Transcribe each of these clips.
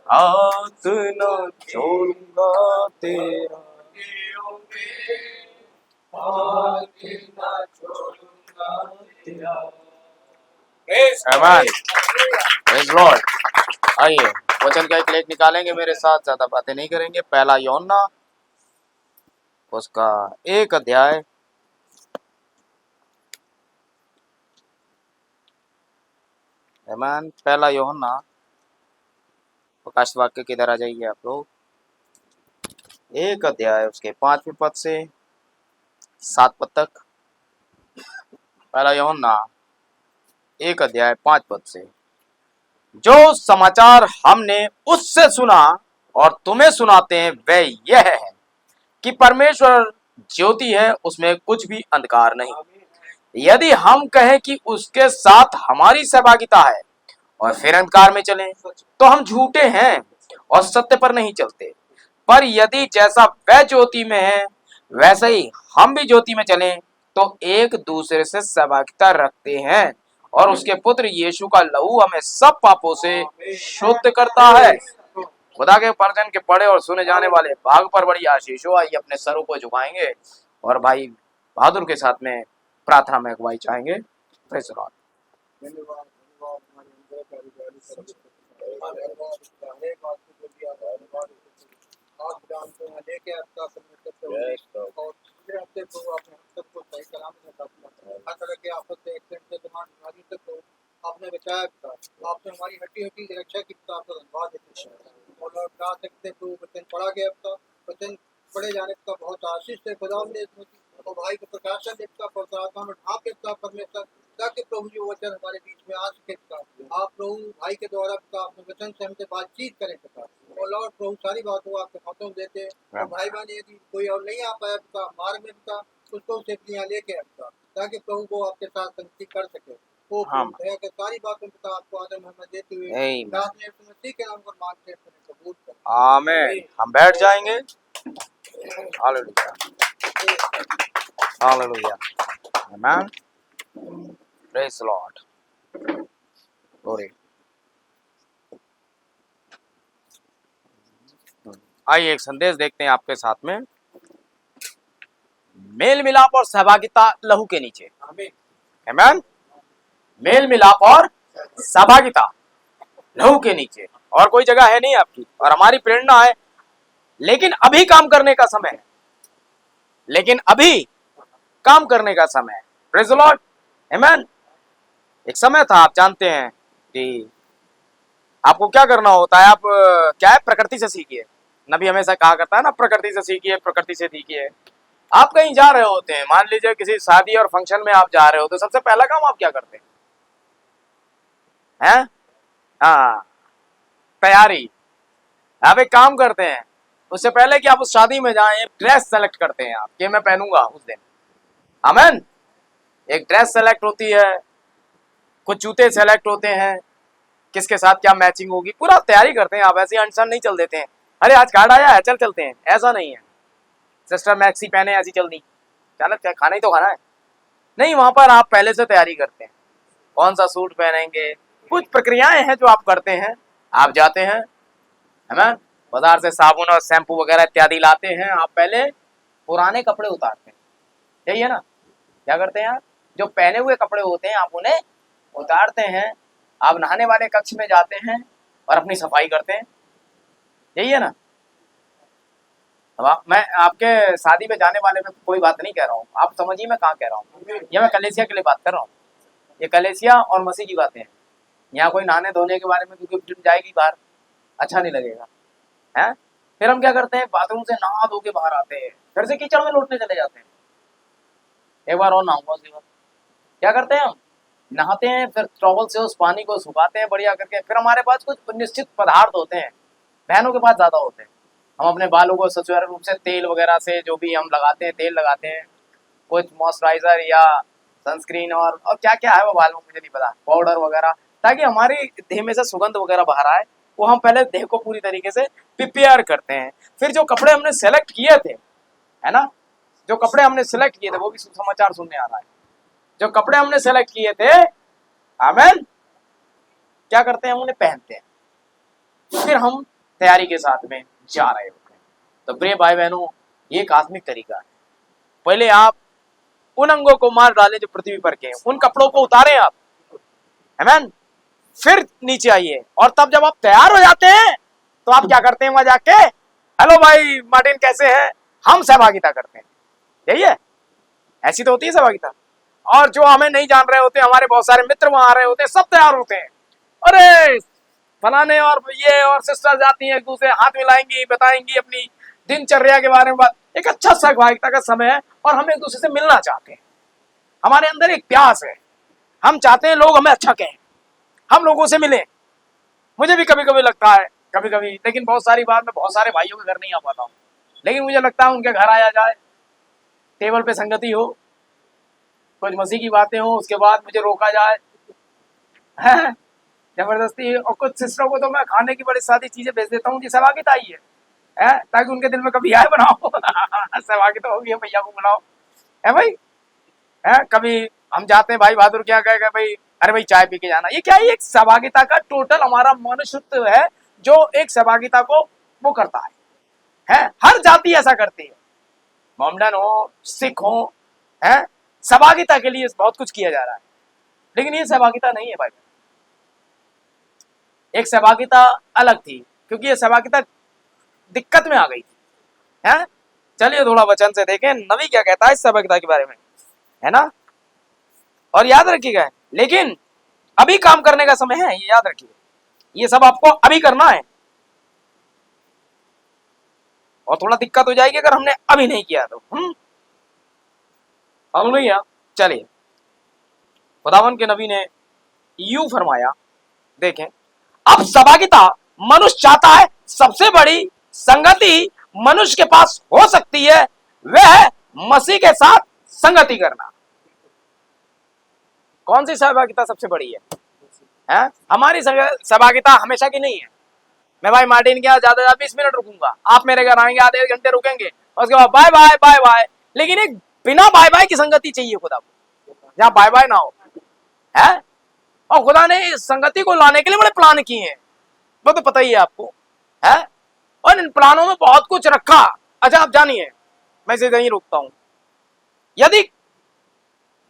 हाथ न छोड़ूंगा तेरा, हाथ न छोड़ूंगा तेरा। आमीन, प्रेज़ लॉर्ड। आइए वचन का एक लेख निकालेंगे मेरे साथ, ज्यादा बातें नहीं करेंगे। पहला यूहन्ना उसका 1 अध्याय आमीन। पहला यूहन्ना प्रकाश वाक्य की तरह जाइए आप लोग, 1 अध्याय उसके 5वें पद से 7 पद तक। पहला यूहन्ना 1 अध्याय 5 पद से। जो समाचार हमने उससे सुना और तुम्हें सुनाते हैं वह यह है कि परमेश्वर ज्योति है, उसमें कुछ भी अंधकार नहीं। यदि हम कहें कि उसके साथ हमारी सहभागिता है और फिर अंधकार में चलें तो हम झूठे हैं और सत्य पर नहीं चलते। पर यदि जैसा वह ज्योति में है वैसे ही हम भी ज्योति में चलें तो एक दूसरे से सहभागिता रखते हैं और उसके पुत्र यीशु का लहू हमें सब पापों से शुद्ध करता है। खुदा के वचन के पढ़े और सुने जाने वाले भाग पर बड़ी आशीष हो। आइए अपने सरों को झुकाएंगे और भाई बहादुर के साथ में प्रार्थना में अगुवाई चाहेंगे। Praise Lord. आप जानते हैं लेके आपका परमेश्वर और पिछले हफ्ते को आपने हम सबको सही सलामत में रखा, हर तरह के आफत से एक्सीडेंट से जहां बीमारी तक को आपने बचाया पिता। आपने हमारी हड्डी हड्डी की रक्षा की पिता, आपका धन्यवाद देते हैं। और लौट गा सकते तो वचन पढ़ा गया पिता, वचन पढ़े जाने का बहुत आशीष है खुदा ने और भाई को प्रकाशन देता परमात्मा में ढांप देता परमेश्वर, ताकि प्रभु जी वचन हमारे बीच में आ सके पिता। आप प्रभु भाई के द्वारा पिता अपने वचन से हमसे बातचीत करें पिता। और लॉर्ड प्रभु सारी बातों आपके हाथों में देते हैं। और भाई बहन यदि कोई और नहीं आ पाया पिता मार्ग में पिता, उसको उसे अपनी यहाँ लेके पिता, ताकि प्रभु को आपके साथ संगति कर सके। वो दया के सारी बातों पिता आपको आदर महिमा देते हुए दास ने मसीह के नाम पर मांगते हैं कबूल करें। आमीन। हम बैठ जाएंगे। हालेलुया, हालेलुया, आमीन, प्रेज़ लॉर्ड, ग्लोरी। आइए एक संदेश देखते हैं आपके साथ में। मेल मिलाप और सहभागिता लहू के नीचे। आमीन। मेल मिलाप और सहभागिता लहू के नीचे, और कोई जगह है नहीं आपकी। और हमारी प्रेरणा है लेकिन अभी काम करने का समय है, लेकिन अभी काम करने का समय है। प्रेज़ द लॉर्ड, आमीन। एक समय था, आप जानते हैं कि आपको क्या करना होता है। आप क्या है, प्रकृति से सीखिए। नबी हमेशा कहा करता है ना, प्रकृति से सीखिए, प्रकृति से सीखिए। आप कहीं जा रहे होते हैं, मान लीजिए किसी शादी और फंक्शन में आप जा रहे हो, तो सबसे पहला काम आप क्या करते हैं? हाँ, तैयारी। आप एक काम करते हैं, उससे पहले कि आप उस शादी में जाएं, एक ड्रेस सेलेक्ट करते हैं आप कि मैं पहनूंगा उस दिन। आमीन। एक ड्रेस सेलेक्ट होती है, कुछ जूते सेलेक्ट होते हैं, किसके साथ क्या मैचिंग होगी, पूरा तैयारी करते हैं आप। ऐसे अनशन नहीं चल देते हैं, अरे आज कार्ड आया है चल चलते हैं, ऐसा नहीं है। सिस्टर मैक्सी पहने ऐसी चल दी, चल खाना ही तो खाना है, नहीं। वहां पर आप पहले से तैयारी करते हैं, कौन सा सूट पहनेंगे। कुछ प्रक्रियाएं हैं जो आप करते हैं। आप जाते हैं, है ना, बाजार से साबुन और शैम्पू वगैरह इत्यादि लाते हैं। आप पहले पुराने कपड़े उतारते हैं, यही है ना। क्या करते हैं आप, जो पहने हुए कपड़े होते हैं आप उन्हें उतारते हैं। आप नहाने वाले कक्ष में जाते हैं और अपनी सफाई करते हैं, यही है ना। अब मैं आपके शादी में जाने वाले में कोई बात नहीं कह रहा हूँ, आप समझिए मैं कहाँ कह रहा हूँ। ये मैं कलेसिया के लिए बात कर रहा हूँ। ये कलेसिया और मसीह की बातें हैं। यहाँ कोई नहाने धोने के बारे में, क्योंकि फिल्म जाएगी बाहर, अच्छा नहीं लगेगा, है। फिर हम क्या करते हैं, बाथरूम से नहा धो के बाहर आते हैं, फिर से कीचड़ में लौटने चले जाते हैं। एक बार और नहाऊंगा उसके बाद। क्या करते हैं, हम नहाते हैं, फिर टॉवल से उस पानी को सुखाते हैं बढ़िया करके। फिर हमारे पास कुछ निश्चित पदार्थ होते हैं, बहनों के पास ज्यादा होते हैं। हम अपने बालों को सुचारू रूप से तेल वगैरह से, जो भी हम लगाते हैं, तेल लगाते हैं, कुछ मॉइस्चराइजर या सनस्क्रीन और क्या क्या है वो बालों में मुझे नहीं पता, पाउडर वगैरह, ताकि हमारी देह में से सुगंध वगैरह बाहर आए। वो हम पहले देह को पूरी तरीके से प्रिपेयर करते हैं। फिर जो कपड़े हमने सेलेक्ट किए थे, है ना, जो कपड़े हमने सेलेक्ट किए थे, वो भी सुसमाचार सुनने आ रहा है। जो कपड़े हमने सेलेक्ट किए थे, आमीन, क्या करते हैं, हम उन्हें पहनते हैं। फिर हम तैयारी के साथ में जा रहे होते हैं। तो प्रिय भाई बहनों, ये एक आत्मिक तरीका है। पहले आप उन अंगों को मार डालें जो पृथ्वी पर के हैं, उन कपड़ों को उतारें आप, आमीन, फिर नीचे आइए, और तब जब आप तैयार हो जाते हैं तो आप क्या करते हैं, वहां जाके हेलो भाई मार्टिन कैसे है, हम सहभागिता करते हैं। यही है, ऐसी तो होती है सहभागिता। और जो हमें नहीं जान रहे होते, हमारे बहुत सारे मित्र वहां आ रहे होते हैं, सब तैयार होते हैं, अरे फलाने और ये और सिस्टर जाती हैं, एक दूसरे हाथ मिलाएंगी, बताएंगी अपनी दिनचर्या के बारे में बात। एक अच्छा सहभागिता का समय है और हम एक दूसरे से मिलना चाहते हैं। हमारे अंदर एक प्यास है, हम चाहते हैं लोग हमें अच्छा कहें, हम लोगों से मिलें। मुझे भी कभी कभी लगता है, कभी कभी, लेकिन बहुत सारी बार मैं बहुत सारे भाइयों के घर नहीं आ पाता हूँ, लेकिन मुझे लगता है उनके घर आया जाए, टेबल पे संगति हो, कुछ मसीह की बातें हो, उसके बाद मुझे रोका जाए जबरदस्ती। और कुछ सिस्टरों को तो मैं खाने की बड़ी सारी चीजें भेज देता हूँ कि सहभागिता आई है, ताकि उनके दिल में कभी आए बनाओ सहभागिता होगी, भैया को बुलाओ, है भाई, है। कभी हम जाते हैं, भाई बहादुर क्या कहेगा भाई, अरे भाई चाय पी के जाना। ये क्या है, एक सहभागिता का टोटल हमारा मनुष्यत्व है जो एक सहभागिता को वो करता है। हर जाति ऐसा करती है, मोमडन हो, सिख हो, है, सहभागिता के लिए बहुत कुछ किया जा रहा है, लेकिन ये सहभागिता नहीं है भाई। एक सहभागिता अलग थी, क्योंकि ये सहभागिता दिक्कत में आ गई थी, है। चलिए थोड़ा वचन से देखें नबी क्या कहता है इस सहभागिता के बारे में, है ना। और याद रखिएगा, लेकिन अभी काम करने का समय है, ये याद रखिए, ये सब आपको अभी करना है, और थोड़ा दिक्कत हो जाएगी अगर हमने अभी नहीं किया तो। हालेलुया। चलिए, खुदावन के नबी ने यूं फरमाया, देखें, अब सहभागिता मनुष्य चाहता है, सबसे बड़ी संगति मनुष्य के पास हो सकती है वह मसीह के साथ संगति करना। कौन सी सहभागिता सबसे बड़ी है? हमारी सहभागिता हमेशा की नहीं है। मैं भाई मार्टिन के यहाँ ज्यादा 20 मिनट रुकूंगा, आप मेरे घर आएंगे, आधे घंटे रुकेंगे, और उसके बाद बाय बाय बाय बाय। लेकिन एक बिना बाय बाय की संगति चाहिए खुदा को, जहाँ बाय बाय ना हो, है। और खुदा ने इस संगति को लाने के लिए बड़े प्लान किए हैं, वो तो पता ही है आपको, है। और इन प्लानों में बहुत कुछ रखा। अच्छा आप जानिए, मैं इसे यहीं रोकता हूं, यदि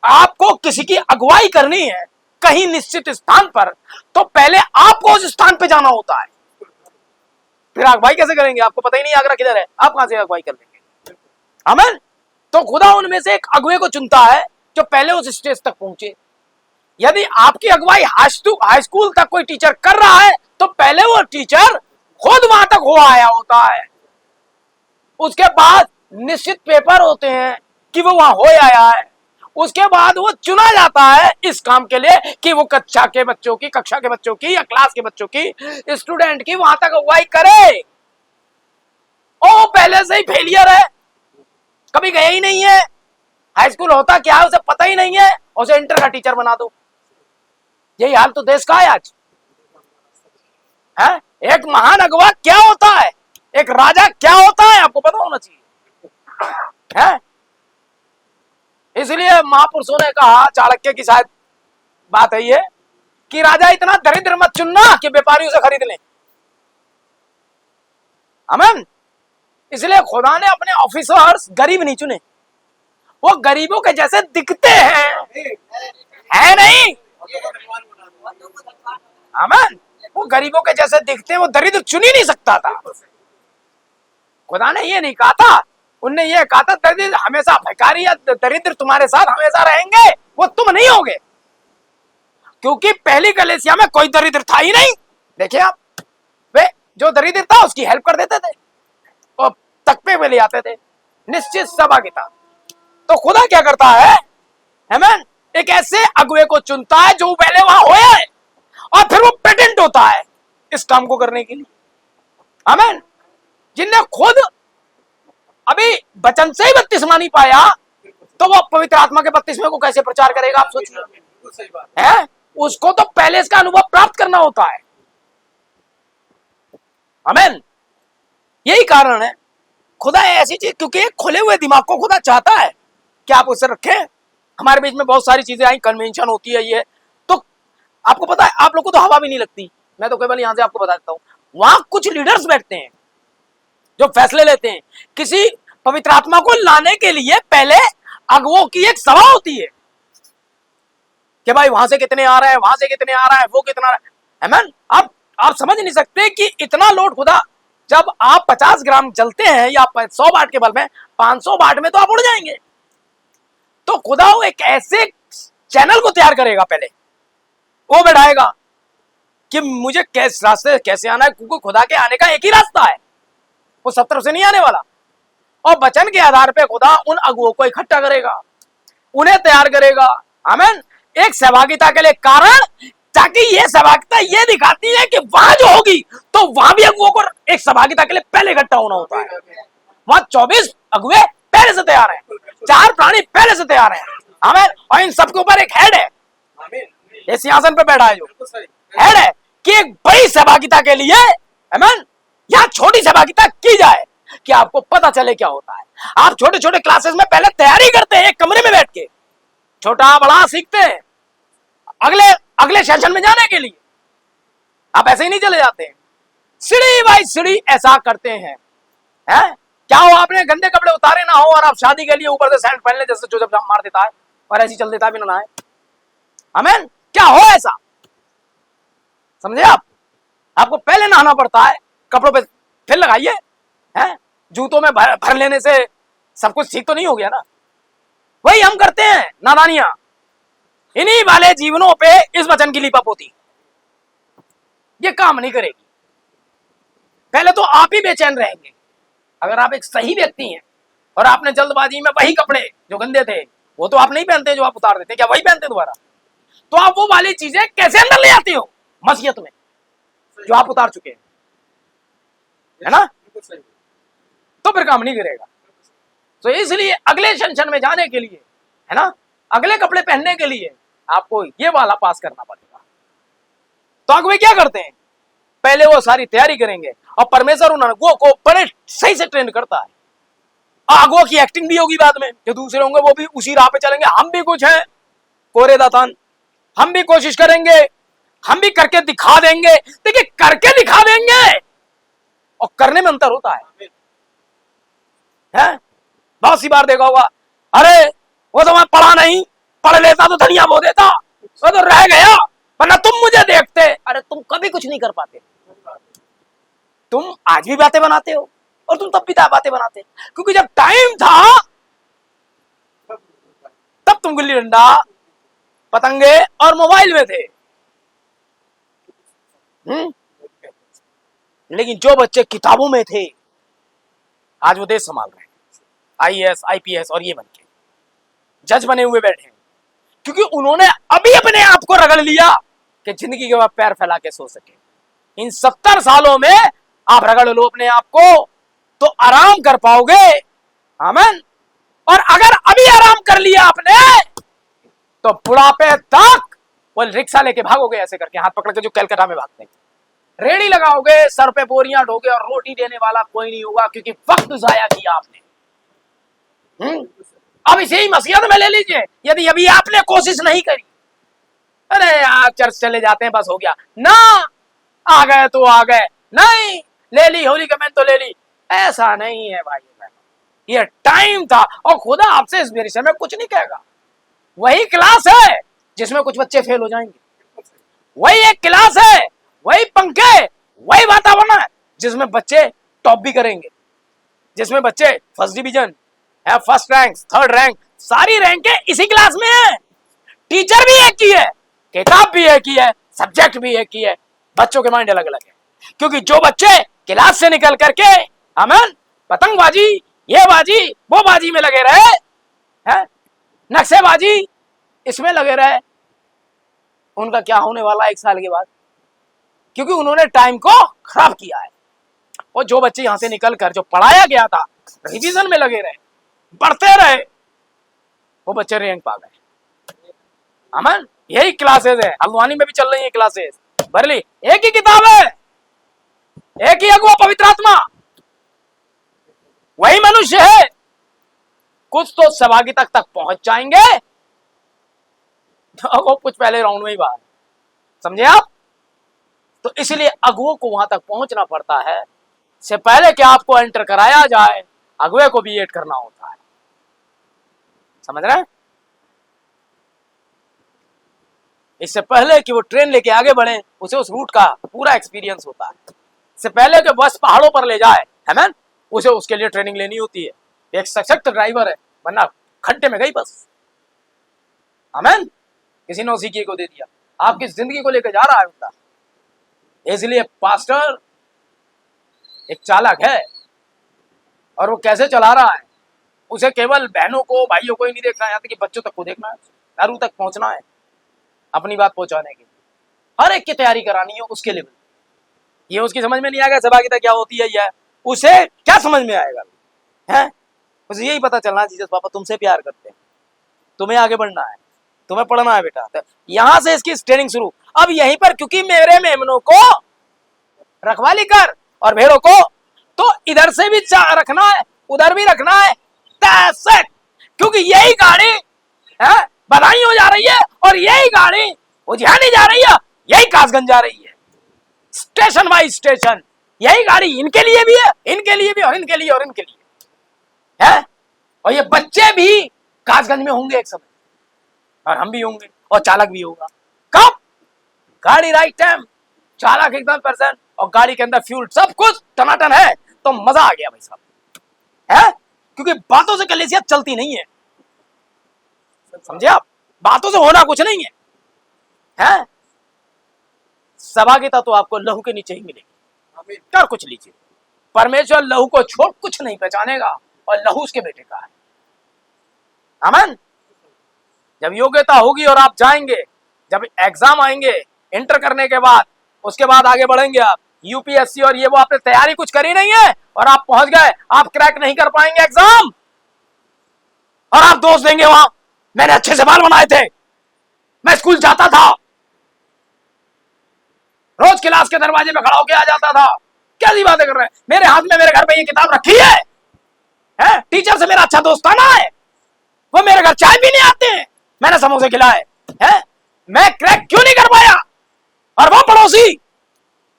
आपको किसी की अगुवाई करनी है कहीं निश्चित स्थान पर, तो पहले आपको उस स्थान पे जाना होता है, फिर अगुवाई कैसे करेंगे? आपको पता ही नहीं आगरा किधर है, आप कहां से अगुवाई कर लेंगे? आमीन। तो खुदा उनमें से एक अगुवे को चुनता है जो पहले उस स्टेज तक पहुंचे। यदि आपकी अगुवाई हाई स्कूल तक कोई टीचर कर रहा है, तो पहले वो टीचर खुद वहां तक हो आया होता है, उसके बाद निश्चित पेपर होते हैं कि वो वहां हो आया है, उसके बाद वो चुना जाता है इस काम के लिए कि वो कक्षा के बच्चों की या क्लास के बच्चों की, स्टूडेंट की वहां तक अगुवाई करे। ओ पहले से ही फेलियर है, कभी गया ही नहीं है, हाई स्कूल होता क्या है उसे पता ही नहीं है, उसे इंटर का टीचर बना दो। यही हाल तो देश का है आज, है। एक महान अगुवा क्या होता है, एक राजा क्या होता है, आपको पता होना चाहिए, है। इसलिए महापुरुषों ने कहा, चाणक्य की शायद बात है ये, कि राजा इतना दरिद्र मत चुनना कि व्यापारी उसे खरीद लें। आमीन। इसलिए खुदा ने अपने ऑफिसर्स गरीब नहीं चुने, वो गरीबों के जैसे दिखते हैं, है नहीं? आमीन। वो गरीबों के जैसे दिखते हैं, वो दरिद्र चुन ही नहीं सकता था। खुदा ने ये नहीं कहा था, उनने ये कहा था दरिद्र हमेशा भिखारी या दरिद्र तुम्हारे साथ हमेशा रहेंगे, वो तुम नहीं होगे, क्योंकि पहली कलीसिया में कोई दरिद्र था ही नहीं। देखिए आप, वे जो दरिद्र था उसकी हेल्प कर देते थे और तख्ते पे ले आते थे, निश्चित सहभागिता। तो खुदा क्या करता है, आमीन, एक ऐसे अगुवे को चुनता है जो पहले वहां होया है, और फिर वो पेटेंट होता है इस काम को करने के लिए। आमीन। जिनने खुद अभी वचन से ही बपतिस्मा नहीं पाया, तो वो पवित्र आत्मा के बपतिस्मे को कैसे प्रचार करेगा? आप सोचिए, है। उसको तो पहले इसका अनुभव प्राप्त करना होता है। आमीन। यही कारण है खुदा ऐसी चीज, क्योंकि एक खुले हुए दिमाग को खुदा चाहता है कि आप उसे रखें। हमारे बीच में बहुत सारी चीजें आई, कन्वेंशन होती है, ये तो आपको पता है, आप लोग को तो हवा भी नहीं लगती। मैं तो केवल यहां से आपको बता देता हूं, वहां कुछ लीडर्स बैठते हैं जो फैसले लेते हैं। किसी पवित्र आत्मा को लाने के लिए पहले अगुवों की एक सभा होती है कि भाई वहां से कितने आ रहे हैं, वहां से कितने आ रहा है, वो कितना आ रहा है। आमीन। आप समझ नहीं सकते कि इतना लोड खुदा, जब आप 50 ग्राम जलते हैं या 100 वाट के बल में, 500 वाट में तो आप उड़ जाएंगे। तो खुदा वो एक ऐसे चैनल को तैयार करेगा, पहले वो बैठाएगा कि मुझे कैसे रास्ते कैसे आना है, क्योंकि खुदा के आने का एक ही रास्ता है, वो सब तरफ से नहीं आने वाला। और वचन के आधार पे खुदा उन अगुओं को इकट्ठा करेगा, उन्हें तैयार करेगा। आमीन। एक सहभागिता के लिए कारण, ताकि ये सहभागिता ये दिखाती है कि वहां जो होगी तो वहां भी अगुओं को एक सहभागिता के लिए पहले इकट्ठा होना होता है। वहां 24 अगुए पहले से तैयार हैं, 4 प्राणी पहले से तैयार हैं। आमीन। और इन सबके ऊपर एक हेड है, ये सिंहासन पे बैठा है जो हेड है, कि एक बड़ी सहभागिता के लिए, आमीन, या छोटी सहभागिता की जाए कि आपको पता चले क्या होता है। आप छोटे छोटे क्लासेस में पहले तैयारी करते हैं, एक कमरे में बैठ के छोटा बड़ा सीखते हैं, अगले अगले सेशन में जाने के लिए। आप ऐसे ही नहीं चले जाते हैं, सीढ़ी बाई सीढ़ी ऐसा करते हैं। क्या हो, आपने गंदे कपड़े उतारे ना हो और आप शादी के लिए ऊपर से सैंड पहन ले, जैसे जो जब मार देता है और ऐसी चल देता है बिना नहाए। आमीन। क्या हो ऐसा, समझे आप? आपको पहले नहाना पड़ता है, कपड़ों पे फिर लगाइए। जूतों में भर लेने से सब कुछ ठीक तो नहीं हो गया ना। वही हम करते हैं नादानियां, इन्हीं वाले जीवनों पे इस वचन की लीपापोती ये काम नहीं करेगी। पहले तो आप ही बेचैन रहेंगे। अगर आप एक सही व्यक्ति हैं और आपने जल्दबाजी में वही कपड़े जो गंदे थे वो तो आप नहीं पहनते, जो आप उतार देते, क्या वही पहनते दोबारा? तो आप वो वाली चीजें कैसे अंदर ले आते हो मसीहत में जो आप उतार चुके हैं, है ना? तो फिर काम नहीं करेगा। तो इसलिए अगले सेशन में जाने के लिए, है ना, अगले कपड़े पहनने के लिए आपको ये वाला पास करना पड़ेगा। तो अगुवे क्या करते हैं, पहले वो सारी तैयारी करेंगे और परमेश्वर उन अगुओं को बड़े सही से ट्रेन करता है। अगुओं की एक्टिंग भी होगी बाद में, जो दूसरे होंगे वो भी उसी राह पे चलेंगे। हम भी कुछ हैं कोरे दातान, हम भी कोशिश करेंगे, हम भी करके दिखा देंगे। देखिए, करके दिखा देंगे और करने में अंतर होता है। बहुत सी बार देखा होगा, अरे वो तो मैं पढ़ा नहीं, पढ़ लेता तो धनिया बो देता, वो तो रह गया, वरना तुम मुझे देखते। अरे तुम कभी कुछ नहीं कर पाते, तुम आज भी बातें बनाते हो और तुम तब भी बातें बनाते, क्योंकि जब टाइम था तब तुम गुल्ली डंडा, पतंगे और मोबाइल में थे। लेकिन जो बच्चे किताबों में थे आज वो देश संभाल रहे हैं, IAS IPS और ये बन के जज बने हुए बैठे हैं, क्योंकि उन्होंने अभी अपने आप को रगड़ लिया कि जिंदगी के बाद पैर फैला के सो सके। इन 70 सालों में आप रगड़ लो अपने आप को तो आराम कर पाओगे। आमीन। और अगर अभी आराम कर लिया आपने तो बुढ़ापे तक वो रिक्शा लेके भागोगे, ऐसे करके हाथ पकड़ के, जो कलकत्ता में भागते हैं, रेडी लगाओगे, सर पे बोरियां ढोगे और रोटी देने वाला कोई नहीं होगा, क्योंकि वक्त जाया किया आपने। अब इसे ही मसीहत में ले लीजिए, यदि अभी आपने कोशिश नहीं करी, अरे यार चर्च चले जाते हैं बस हो गया ना, आ गए तो आ गए, नहीं ले ली होली कमेंट तो ले ली, ऐसा नहीं है भाई। ये टाइम था और खुदा आपसे इस विषय में कुछ नहीं कहेगा। वही क्लास है जिसमें कुछ बच्चे फेल हो जाएंगे, वही एक क्लास है, वही पंखे, वही वातावरण है जिसमें बच्चे टॉप भी करेंगे, जिसमें बच्चे फर्स्ट डिवीजन है, फर्स्ट रैंक, थर्ड रैंक, सारी रैंक इसी क्लास में है। टीचर भी एक ही है, किताब भी एक ही है, सब्जेक्ट भी एक ही है, बच्चों के माइंड अलग अलग है। क्योंकि जो बच्चे क्लास से निकल करके आमीन पतंगबाजी, ये बाजी, वो बाजी में लगे रहे हैं, नक्शेबाजी इसमें लगे रहे, उनका क्या होने वाला 1 साल के बाद, क्योंकि उन्होंने टाइम को खराब किया है। और जो बच्चे यहां से निकल कर जो पढ़ाया गया था रिवीजन में लगे रहे, पढ़ते रहे, वो बच्चे रैंक पा गए। आमीन। यही क्लासेस है, हल्द्वानी में भी चल रही है क्लासेस, भरली एक ही किताब है, एक ही अगुआ पवित्र आत्मा, वही मनुष्य है। कुछ तो सहभागिता तक पहुंच जाएंगे तो कुछ पहले राउंड में ही बाहर, समझे आप? तो इसलिए अगुओं को वहां तक पहुंचना पड़ता है, से पहले कि आपको एंटर कराया जाए अगुए को भी एड करना होता है। समझ रहे हैं? इससे पहले कि वो ट्रेन लेके आगे बढ़े उसे उस रूट का पूरा एक्सपीरियंस होता है। इससे पहले कि बस पहाड़ों पर ले जाए, है ना, उसे उसके लिए ट्रेनिंग लेनी होती है। एक सशक्त ड्राइवर है, वरना खड्डे में गई बस। आमेन। किसी नौसिखिए को दे दिया, आपकी जिंदगी को लेकर जा रहा है बंदा। इसलिए पास्टर एक चालक है, और वो कैसे चला रहा है उसे केवल बहनों को भाइयों को ही नहीं देखना है, यहाँ तक कि बच्चों तक को देखना है, दारू तक पहुंचना है अपनी बात पहुंचाने के लिए। हर एक की तैयारी करानी है उसके लेवल। ये उसकी समझ में नहीं आएगा सहभागिता क्या होती है, यह उसे क्या समझ में आएगा है? उसे यही पता चलना है जीसस पापा तुमसे प्यार करते हैं, तुम्हें आगे बढ़ना है, तुम्हें पढ़ना है बेटा। तो यहां से इसकी ट्रेनिंग शुरू। अब यहीं पर क्योंकि मेरे मेमनों को रखवाली कर और भेड़ों को तो इधर से भी रखना है, उधर भी रखना है, क्योंकि यही गाड़ी है बधाई हो जा रही है, और यही गाड़ी उज्जैनी जा रही है, यही कासगंज जा रही है, स्टेशन बाई स्टेशन। यही गाड़ी इनके लिए भी है, इनके लिए भी, और इनके लिए, और इनके लिए है। और ये बच्चे भी कासगंज में होंगे एक समय, और हम भी होंगे, और चालक भी होगा। कब? गाड़ी राइट टाइम, चालक एकदम परसेंट, और गाड़ी के अंदर फ्यूल सब कुछ टनाटन है, तो मजा आ गया भाई साहब, है? क्योंकि बातों से कलीसिया चलती नहीं है, समझे आप? बातों से होना कुछ नहीं है? सहभागिता तो आपको लहू के नीचे ही मिलेगी। कर कुछ लीजिए, परमेश्वर लहू को छोड़ कुछ नहीं पहचानेगा, और लहू उसके बेटे का है। आमीन। जब योग्यता होगी और आप जाएंगे, जब एग्जाम आएंगे इंटर करने के बाद, उसके बाद आगे बढ़ेंगे आप। यूपीएससी और ये वो आपने तैयारी कुछ करी नहीं है और आप पहुंच गए, आप क्रैक नहीं कर पाएंगे एग्जाम, और आप दोष देंगे वहां मैंने अच्छे से बाल बनाए थे, मैं स्कूल जाता था, रोज क्लास के दरवाजे पे खड़ा होकर आ जाता था। क्या सी बातें कर रहे हैं? मेरे हाथ में मेरे घर पे ये किताब रखी है? टीचर से मेरा अच्छा दोस्ताना है, वो मेरे घर चाय पीने आते हैं, मैंने समोसे खिलाए हैं, मैं क्रैक क्यों नहीं कर पाया? और वो पड़ोसी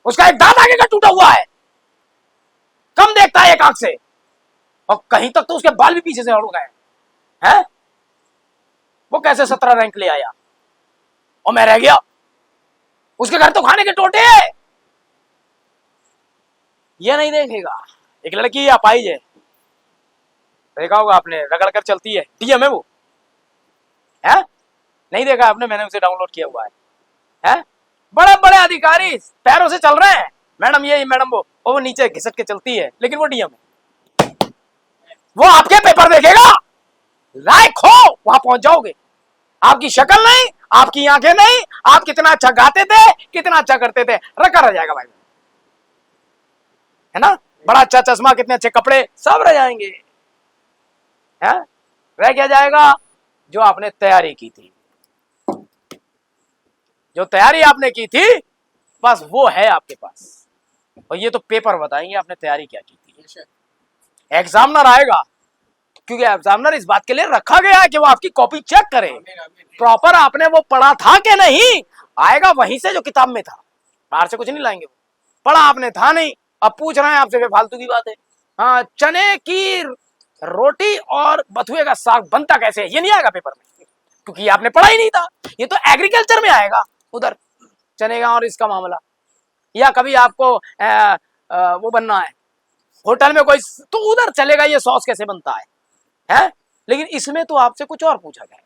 उसका एक दांत आगे का टूटा हुआ है, कम देखता है एक आंख से, और कहीं तक तो उसके बाल भी पीछे से अड़ गए हैं। वो कैसे 17 रैंक ले आया और मैं रह गया? उसके घर तो खाने के टोटे हैं। ये नहीं देखेगा। एक लड़की अपाहिज है, देखा होगा आपने, रगड़ कर चलती है, डीएम है वो, है? नहीं देखा आपने? मैंने उसे डाउनलोड किया हुआ है? बड़े बड़े अधिकारी पैरों से चल रहे हैं, मैडम ये मैडम वो नीचे घिसट के चलती है, लेकिन वो डीएम है। वो आपके पेपर देखेगा, लायक हो वहां पहुंच जाओगे। आपकी शक्ल नहीं, आपकी आंखें नहीं, आप कितना अच्छा गाते थे, कितना अच्छा करते थे, रखा रह जाएगा भाई, है ना? बड़ा अच्छा चश्मा, कितने अच्छे कपड़े, सब रह जाएंगे। है? रह क्या जाएगा? जो आपने तैयारी की थी, जो तैयारी आपने की थी, बस वो है आपके पास। और ये तो पेपर बताएंगे आपने तैयारी क्या की थी। एग्जामिनर आएगा, क्योंकि एग्जामिनर इस बात के लिए रखा गया है कि वो आपकी कॉपी चेक करे, प्रॉपर आपने वो पढ़ा था कि नहीं। आएगा वहीं से जो किताब में था, बाहर से कुछ नहीं लाएंगे। वो पढ़ा आपने था नहीं, अब पूछ रहे हैं आपसे फालतू की बात है। हाँ, चने की रोटी और बथुए का साग बनता कैसे है, ये नहीं आएगा पेपर में, क्योंकि आपने पढ़ा ही नहीं था। ये तो एग्रीकल्चर में आएगा, उधर चने का और इसका मामला। या कभी आपको वो बनना है होटल में कोई, तो उधर चलेगा ये सॉस कैसे बनता है? लेकिन इसमें तो आपसे कुछ और पूछा जाएगा।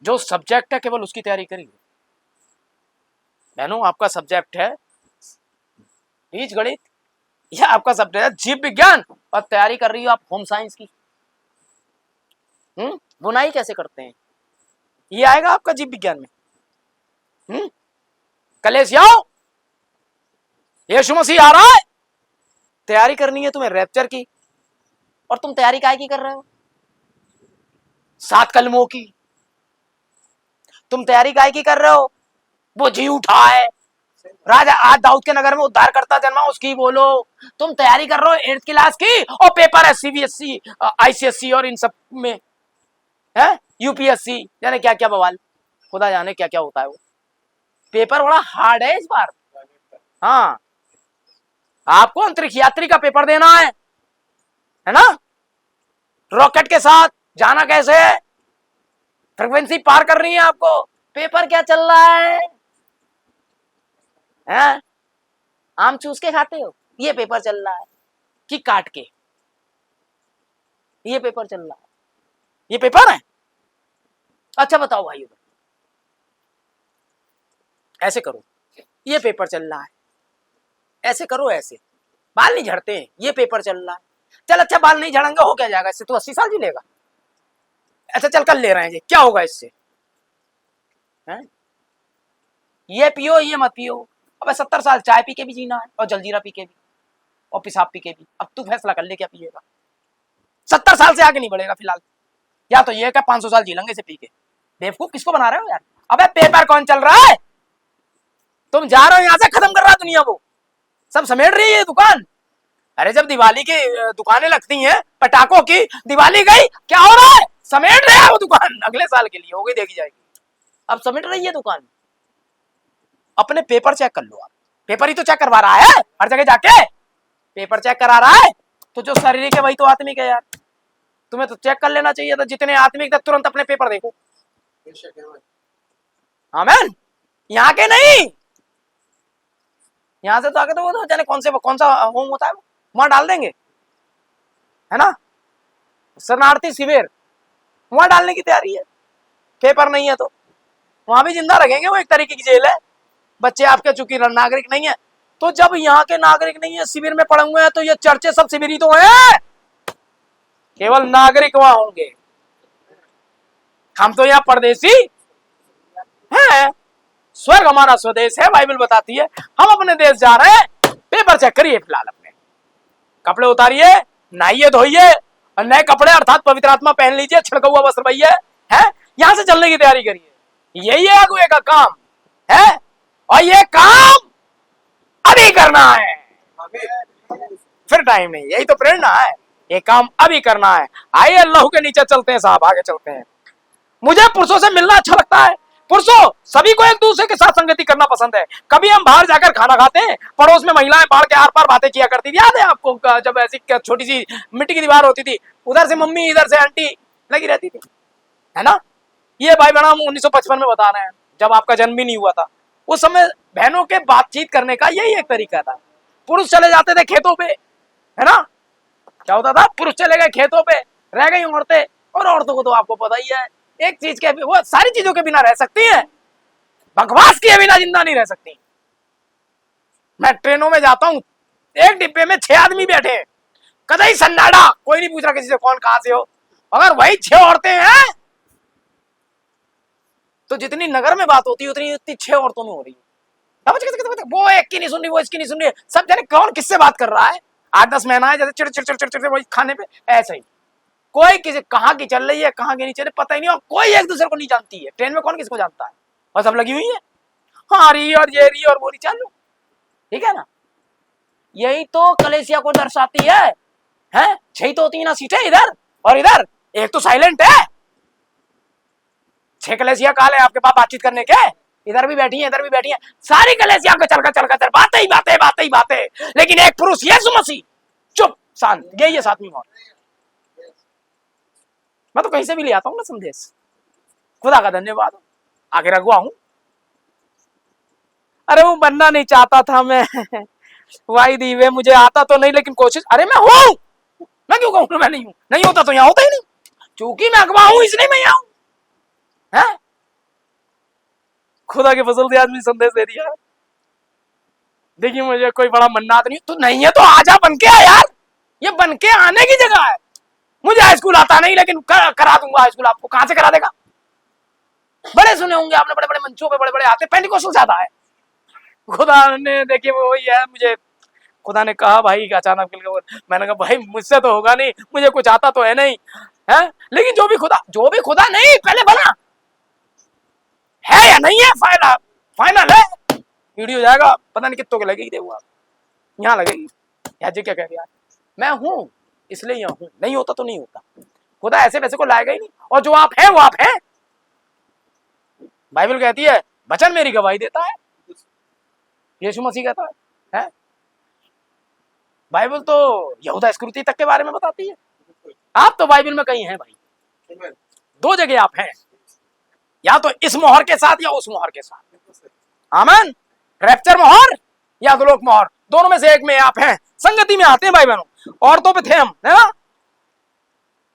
जो सब्जेक्ट है केवल उसकी तैयारी करिए। बहनों, आपका सब्जेक्ट है बीज गणित, यह आपका सब्जेक्ट है जीव विज्ञान, और तैयारी कर रही हो आप होम साइंस की। बुनाई कैसे करते हैं, ये आएगा आपका जीव विज्ञान में। कलेसियाओ, यीशु मसीह आ रहा है, तैयारी करनी है तुम्हें रैप्चर की, और तुम तैयारी काहे की कर रहे हो? 7 कलमों की। तुम तैयारी काहे की कर रहे हो? वो जी उठा है, राजा आज दाऊद के नगर में उद्धार करता जन्मा, उसकी बोलो। तुम तैयारी कर रहे हो 8th क्लास की, और पेपर है सीबीएसई, आईसीएसई और इन सब में है, यूपीएससी, जाने क्या क्या बवाल, खुदा जाने क्या क्या होता है वो। पेपर बड़ा हार्ड है इस बार। हाँ, आपको अंतरिक्ष यात्री का पेपर देना है ना? रॉकेट के साथ जाना कैसे है, फ्रीक्वेंसी पार करनी है आपको। पेपर क्या चल रहा है? हैं? आम चूस के खाते हो, ये पेपर चल रहा है कि काट के, ये पेपर चल रहा है, ये पेपर है। अच्छा बताओ भाई, ऐसे करो, ये पेपर चल रहा है, ऐसे करो, ऐसे बाल नहीं झड़ते हैं, ये पेपर चल रहा है। चल अच्छा, बाल नहीं झड़ेंगे हो क्या जाएगा इससे, तो 80 साल जी लेगा। अच्छा चल, कल ले रहे हैं जी, क्या होगा इससे? हैं? ये पियो, ये मत पियो। अबे 70 साल चाय पी के भी जीना है, और जलजीरा पी के भी, और पेशाब पी के भी। अब तू फैसला कर ले क्या पिएगा। 70 साल से आगे नहीं बढ़ेगा फिलहाल। या तो ये क्या 500 साल जी लेंगे इसे पी के। बेवकूफ किसको बना रहे हो यार? अबे पेपर कौन चल रहा है? तुम जा रहे हो यहाँ से, खत्म कर रहा है दुनिया को, सब समेट रही है दुकान। अरे जब दिवाली की दुकानें लगती हैं पटाखों की, दिवाली गई, क्या हो रहा है? समेट रहे हैं वो दुकान, अगले साल के लिए हो गई, देखी जाएगी। अब समेट रही है दुकान। अपने पेपर चेक कर लो आप, पेपर ही तो चेक करवा रहा है हर जगह जाके, पेपर चेक करा रहा है। तो जो शारीरिक है वही तो आत्मिक है यार। तुम्हें तो चेक कर लेना चाहिए था, जितने आत्मिक थे तुरंत अपने पेपर देखो। आमेन। यहाँ के नहीं, यहाँ से तो आगे तो वो तो जाने कौन सा होम होता है वहां डाल देंगे, है ना? शरणार्थी शिविर, वहां डालने की तैयारी है। पेपर नहीं है तो वहां भी जिंदा रखेंगे, वो एक तरीके की जेल है। बच्चे आपके चूंकि नागरिक नहीं है, तो जब यहाँ के नागरिक नहीं है, शिविर में पड़े हुए हैं, तो ये चर्चे सब शिविरी तो हैं, केवल नागरिक वहां होंगे। हम तो यहाँ परदेसी हैं, स्वर्ग हमारा स्वदेश है, बाइबल बताती है। हम अपने देश जा रहे हैं, पेपर चेक करिए फिलहाल, अपने कपड़े उतारिए, नहाइए धोइए, और नए कपड़े अर्थात पवित्र आत्मा पहन लीजिए, छिड़का हुआ वस्त्र पाइए, है यहां से चलने की तैयारी करिए। यही है अगुए का काम है, और ये काम अभी करना है, फिर टाइम नहीं। यही तो प्रेरणा है, ये काम अभी करना है। आइए अल्लाह के नीचे चलते हैं साहब, आगे चलते हैं। मुझे पुरुषों से मिलना अच्छा लगता है। पुरुषों सभी को एक दूसरे के साथ संगति करना पसंद है। कभी हम बाहर जाकर खाना खाते हैं, पड़ोस में महिलाएं बाढ़ के आर पार बातें किया करती थी, याद है आपको? जब ऐसी छोटी सी मिट्टी की दीवार होती थी, उधर से मम्मी इधर से आंटी लगी रहती थी, है ना? ये भाई बहन हम 1955 में बता रहे हैं, जब आपका जन्म भी नहीं हुआ था। उस समय बहनों के बातचीत करने का यही एक तरीका था। पुरुष चले जाते थे खेतों पे, है ना? क्या होता था? पुरुष चले गए खेतों पे, रह गई औरतें। और औरतों को तो आपको पता ही है, एक चीज के वो सारी चीजों के बिना रह सकती हैं, बकवास किए बिना जिंदा नहीं रह सकती। मैं ट्रेनों में जाता हूं, एक डिब्बे में 6 आदमी बैठे हैं, कदई सन्नाडा, कोई नहीं पूछ रहा किसी से कौन कहां से हो। अगर वही 6 औरतें हैं, तो जितनी नगर में बात होती है उतनी 6 औरतों में हो रही है। वो एक की नहीं सुन रही, वो इसकी नहीं सुन रही, सब जाने कौन किससे बात कर रहा है। 8-10 महीना है, जैसे चिड़ चिड़ चिड़ चिड़ चिड़ वही खाने पे, ऐसे ही कोई किसी कहाँ की चल रही है कहाँ की नहीं चल रही पता ही नहीं, और कोई एक दूसरे को नहीं जानती है। ट्रेन में कौन किसको जानता है, और सब लगी हुई है, हाँ रही और ये रही और वो रही, चालू, ठीक है ना? यही तो कलेसिया को दर्शाती है। 6 तो होती है ना सीटें इधर और इधर, एक तो साइलेंट है। 6 कलेसिया काल है आपके पास बातचीत करने के, इधर भी बैठी है इधर भी बैठी है, सारी कलेसिया को चल बातें ही बातें बातें ही बातें, लेकिन एक पुरुष यीशु मसीह चुप शांत, यही है 7वीं मौत। मैं तो कहीं से भी ले आता हूँ ना संदेश, खुदा का धन्यवाद, आगे रखवा हूं। अरे वो बनना नहीं चाहता था मैं वाई दीवे, मुझे आता तो नहीं लेकिन कोशिश, अरे मैं हूं, मैं क्यों कहूँ मैं नहीं हूं? नहीं होता तो यहाँ होता ही नहीं, चूंकि मैं अगवा हूं इसलिए मैं यहाँ हूं। खुदा के फजल से आदमी संदेश दे दिया। देखिए मुझे कोई बड़ा मन्नात नहीं, तो नहीं है तो आजा, बन के आ यार, ये बन के आने की जगह है। मुझे हाई स्कूल आता नहीं लेकिन करा दूंगा हाई स्कूल, आपको कहां से करा देगा? बड़े सुने होंगे आपने, बड़े बड़े मंचों पे बड़े बड़े आते, पेंटिकोस्टल ज्यादा है। खुदा ने देखिए वो वही है, मुझे खुदा ने कहा भाई अचानक मैंने कहा भाई मुझसे तो होगा नहीं, मुझे कुछ आता तो है नहीं, है लेकिन जो भी खुदा नहीं पहले बना है या नहीं है, फाइनल है। वीडियो जाएगा पता नहीं कितों के लगेगी, देखो आप यहाँ लगेगी यार जी क्या कह रही है, मैं हूं इसलिए यहाँ हूं, नहीं होता तो नहीं होता। खुदा ऐसे वैसे को लाएगा ही नहीं, और जो आप हैं वो आप हैं। बाइबल कहती है वचन मेरी गवाही देता है, यीशु मसीह कहता है? बाइबल तो यहूदा इस्करियोती तक के बारे में बताती है। आप तो बाइबल में कहीं हैं भाई, दो जगह आप हैं, या तो इस मोहर के साथ या उस मोहर के साथ। आमीन। रैप्चर मोहर या अधोलोक मोहर, दोनों में से एक में आप हैं, संगति में आते हैं भाई बहनों। औरतों पे थे हम, है ना?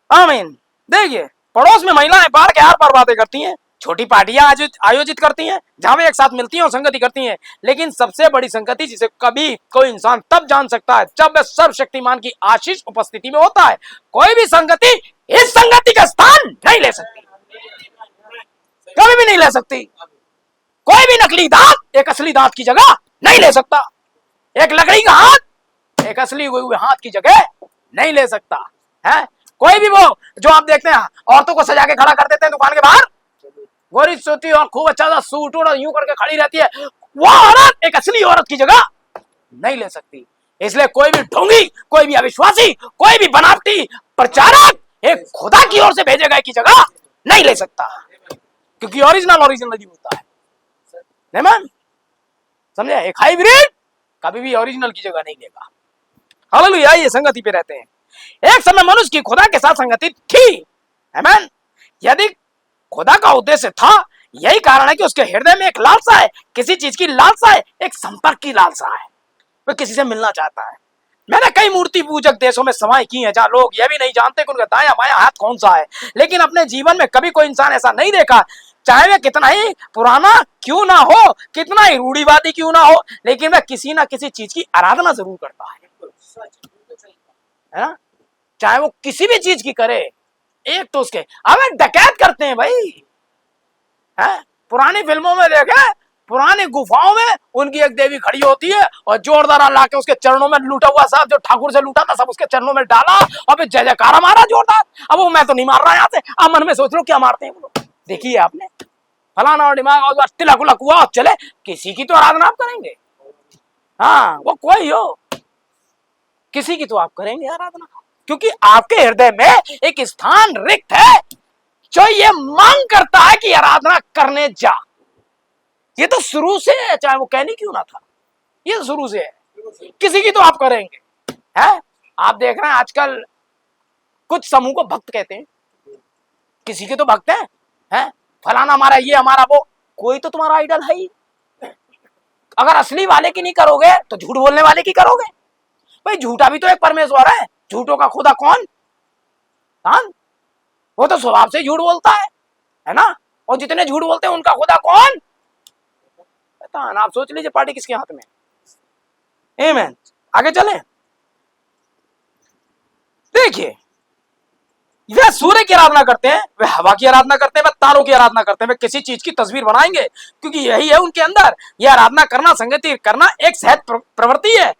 आमीन। देखिए, पड़ोस में महिलाएं बाहर के आर पार बातें करती हैं, छोटी पार्टियां आयोजित करती हैं जहां वे एक साथ मिलती हैं और संगति करती हैं, लेकिन सबसे बड़ी संगति जिसे कभी कोई इंसान तब जान सकता है जब वह सर्वशक्तिमान की आशीष उपस्थिति में होता है। कोई भी संगति इस संगति का स्थान नहीं ले सकती, कभी भी नहीं ले सकती। कोई भी नकली दांत एक असली दांत की जगह नहीं ले सकता, एक लकड़ी का हाथ एक असली हुए हाथ की जगह नहीं ले सकता है। कोई भी वो जो आप देखते हैं औरतों को सजा के खड़ा कर देते हैं दुकान के बाहर, गोरी सोती और खूब अच्छा सा सूट और यूं करके खड़ी रहती है, वो औरत एक असली औरत की जगह नहीं ले सकती। इसलिए कोई भी ढोंगी, कोई भी अविश्वासी, कोई भी बनावटी प्रचारक एक खुदा की ओर से भेजे गए की जगह नहीं ले सकता, क्योंकि ओरिजिनल ही होता है। आमीन। समझे? एक हाइब्रिड कभी भी ओरिजिनल की जगह नहीं लेगा। हालेलुया। ये संगति पे रहते हैं। एक समय मनुष्य की खुदा के साथ संगति थी। आमीन। यदि खुदा का उद्देश्य था, यही कारण है कि उसके हृदय में एक लालसा है, किसी चीज की लालसा है, एक संपर्क की लालसा है, वह किसी से मिलना चाहता है। मैंने कई मूर्ति पूजक देशों में समाई की है जहां लोग यह भी नहीं जानते कि उनका दायां बायां हाथ कौन सा है, लेकिन अपने जीवन में कभी कोई इंसान ऐसा नहीं देखा, चाहे वह कितना ही पुराना क्यों ना हो, कितना ही रूढ़िवादी क्यों ना हो, लेकिन वह किसी ना किसी चीज की आराधना जरूर करता है ना? चाहे वो किसी भी चीज की करे। एक तो उसके अब डकैत करते हैं भाई, है? पुरानी फिल्मों में देखे, पुरानी गुफाओं में उनकी एक देवी खड़ी होती है और जोरदार ला के उसके चरणों में लूटा हुआ सब जो ठाकुर से लूटा था सब उसके चरणों में डाला और फिर जय जयकारा मारा जोरदार। अब वो मैं तो नहीं मार रहा यहाँ से, आप मन में सोच लो क्या मारते हैं वो लोग। देखिए आपने फलाना और दिमाग और तिलक उलक हुआ और चले, किसी की तो आराधना आप करेंगे। हाँ, वो कोई हो, किसी की तो आप करेंगे आराधना, क्योंकि आपके हृदय में एक स्थान रिक्त है जो ये मांग करता है कि आराधना करने जा। ये तो शुरू से है, चाहे वो कहनी क्यों ना था, ये तो शुरू से है। किसी की तो आप करेंगे, है? आप देख रहे हैं आजकल कुछ समूह को भक्त कहते हैं, किसी के तो भक्त हैं, फलाना हमारा ये हमारा वो, कोई तो तुम्हारा आइडल है ही। अगर असली वाले की नहीं करोगे तो झूठ बोलने वाले की करोगे। भाई झूठा भी तो एक परमेश्वर है, झूठों का खुदा कौन? हाँ, वो तो स्वभाव से झूठ बोलता है ना? और जितने झूठ बोलते हैं उनका खुदा कौन? आप सोच लीजिए पार्टी किसके हाथ में। आमीन। आगे चले, देखिए वे सूर्य की आराधना करते हैं, वे हवा की आराधना करते हैं, वे तारों की आराधना करते हैं, वे किसी चीज की तस्वीर बनाएंगे क्योंकि यही है उनके अंदर। यह आराधना करना, संगति करना एक सहज प्रवृत्ति है।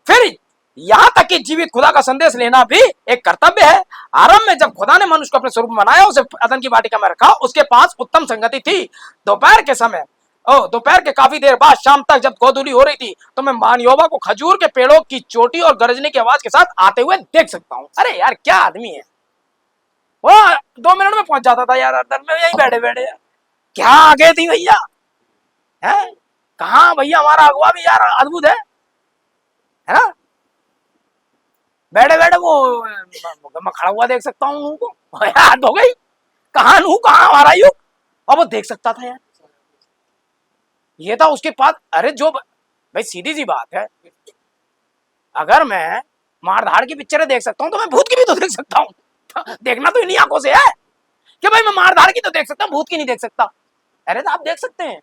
फिर यहां तक कि जीवित खुदा का संदेश लेना भी एक कर्तव्य है। आरंभ में जब खुदा ने मनुष्य को अपने स्वरूप में बनाया, उसे अदन की वाटिका में रखा, उसके पास उत्तम संगति थी। दोपहर के समय, दोपहर के काफी देर बाद शाम तक जब गोधूली हो रही थी तो मैं मानयोबा को खजूर के पेड़ों की चोटी और गरजने की आवाज के साथ आते हुए देख सकता हूँ। अरे यार क्या आदमी है वो, 2 मिनट में पहुंच जाता था यार, अंदर में यही बैठे बैठे यार, क्या आगे थी भैया, है? कहाँ भैया हमारा अगुआ भी यार अद्भुत है ना? बैठे बैठे वो मैं खड़ा हुआ देख सकता हूँ उनको, याद हो गई कहाँ नू कहाँ हमारा युग, और वो देख सकता था यार। ये था उसके पास। अरे जो भाई सीधी सी बात है, अगर मैं मारधाड़ की पिक्चरें देख सकता हूँ तो मैं भूत की भी तो देख सकता हूँ। देखना तो इन्हीं आंखों से है कि भाई मैं मारधाड़ की तो देख सकता हूँ, भूत की नहीं देख सकता। अरे तो आप देख सकते हैं,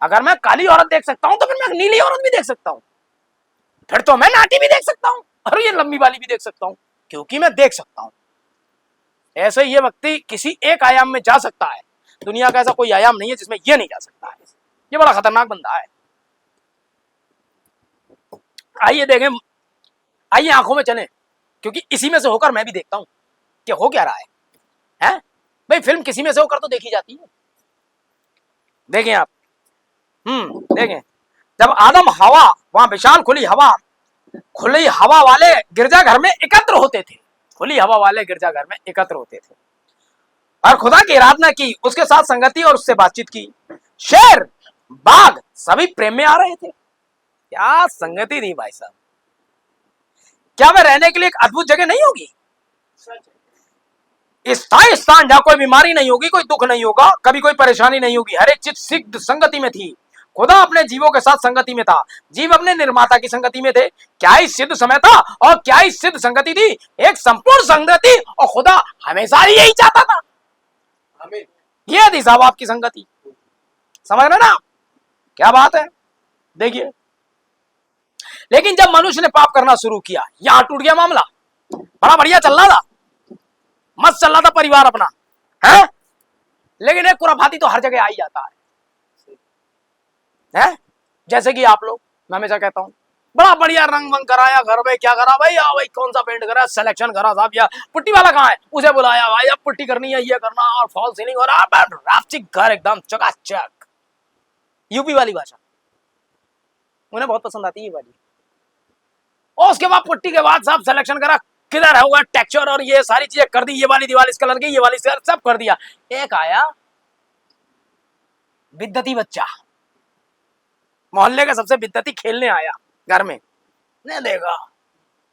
अगर मैं काली औरत देख सकता हूँ तो फिर मैं नीली औरत भी देख सकता हूँ, फिर तो मैं नाटी भी देख सकता हूँ और ये लंबी वाली भी देख सकता हूँ, क्योंकि मैं देख सकता हूँ। ऐसे ये व्यक्ति किसी एक आयाम में जा सकता है, दुनिया का ऐसा कोई आयाम नहीं है जिसमें ये नहीं जा सकता है। ये बड़ा खतरनाक बंदा है। आइए देखें, आइए आंखों में चलें, क्योंकि इसी में से होकर मैं भी देखता हूं कि हो क्या रहा है? भाई फिल्म किसी में से होकर तो देखी जाती है। देखें आप, देखें जब आदम हवा वहां विशाल खुली हवा वाले गिरजाघर में एकत्र होते थे, खुली हवा वाले गिरजाघर में एकत्र होते थे और खुदा की आराधना की, उसके साथ संगति और उससे बातचीत की, शेर, बाघ सभी प्रेम में आ रहे थे। क्या संगति थी भाई साहब। क्या वह रहने के लिए एक अद्भुत जगह नहीं होगी? स्थायी स्थान जहां कोई बीमारी नहीं होगी, कोई दुख नहीं होगा, कभी कोई परेशानी नहीं होगी। हर एक चीज सिद्ध संगति में थी। खुदा अपने जीवों के साथ संगति में था, जीव अपने निर्माता की संगति में थे। क्या ही सिद्ध समय था और क्या ही सिद्ध संगति थी, एक संपूर्ण संगति। और खुदा हमेशा ही यही चाहता था। आमीन। यह थी साहब आपकी संगति। समझ रहे ना? क्या बात है। देखिए, लेकिन जब मनुष्य ने पाप करना शुरू किया, यहां टूट गया मामला। बड़ा बढ़िया चल रहा था, मस्त चल रहा था परिवार अपना, है? लेकिन एक खुराफाती तो हर जगह आ ही जाता है? जैसे कि आप लोग, मैं हमेशा कहता हूं, बड़ा बढ़िया रंग वंग कराया घर में, क्या करा भाई, भाई कौन सा पेंट करा, सिलेक्शन करा साहब, या पुट्टी वाला कहाँ है, उसे बुलाया भाई, अब पुट्टी करनी है, ये करना, और फॉल सीलिंग हो रहा है, राफ्टिक घर एकदम चकाचक। यूपी वाली भाषा उन्हें बहुत पसंद आती है ये वाली। और उसके बाद पुट्टी के बाद साहब सिलेक्शन करा, किधर है हुआ टेक्सचर और ये सारी चीजें कर दी, ये वाली दीवार इस कलर की, ये वाली सब कर दिया। एक आया विद्यती बच्चा, मोहल्ले का सबसे विद्यती, खेलने आया घर में, ने देखा,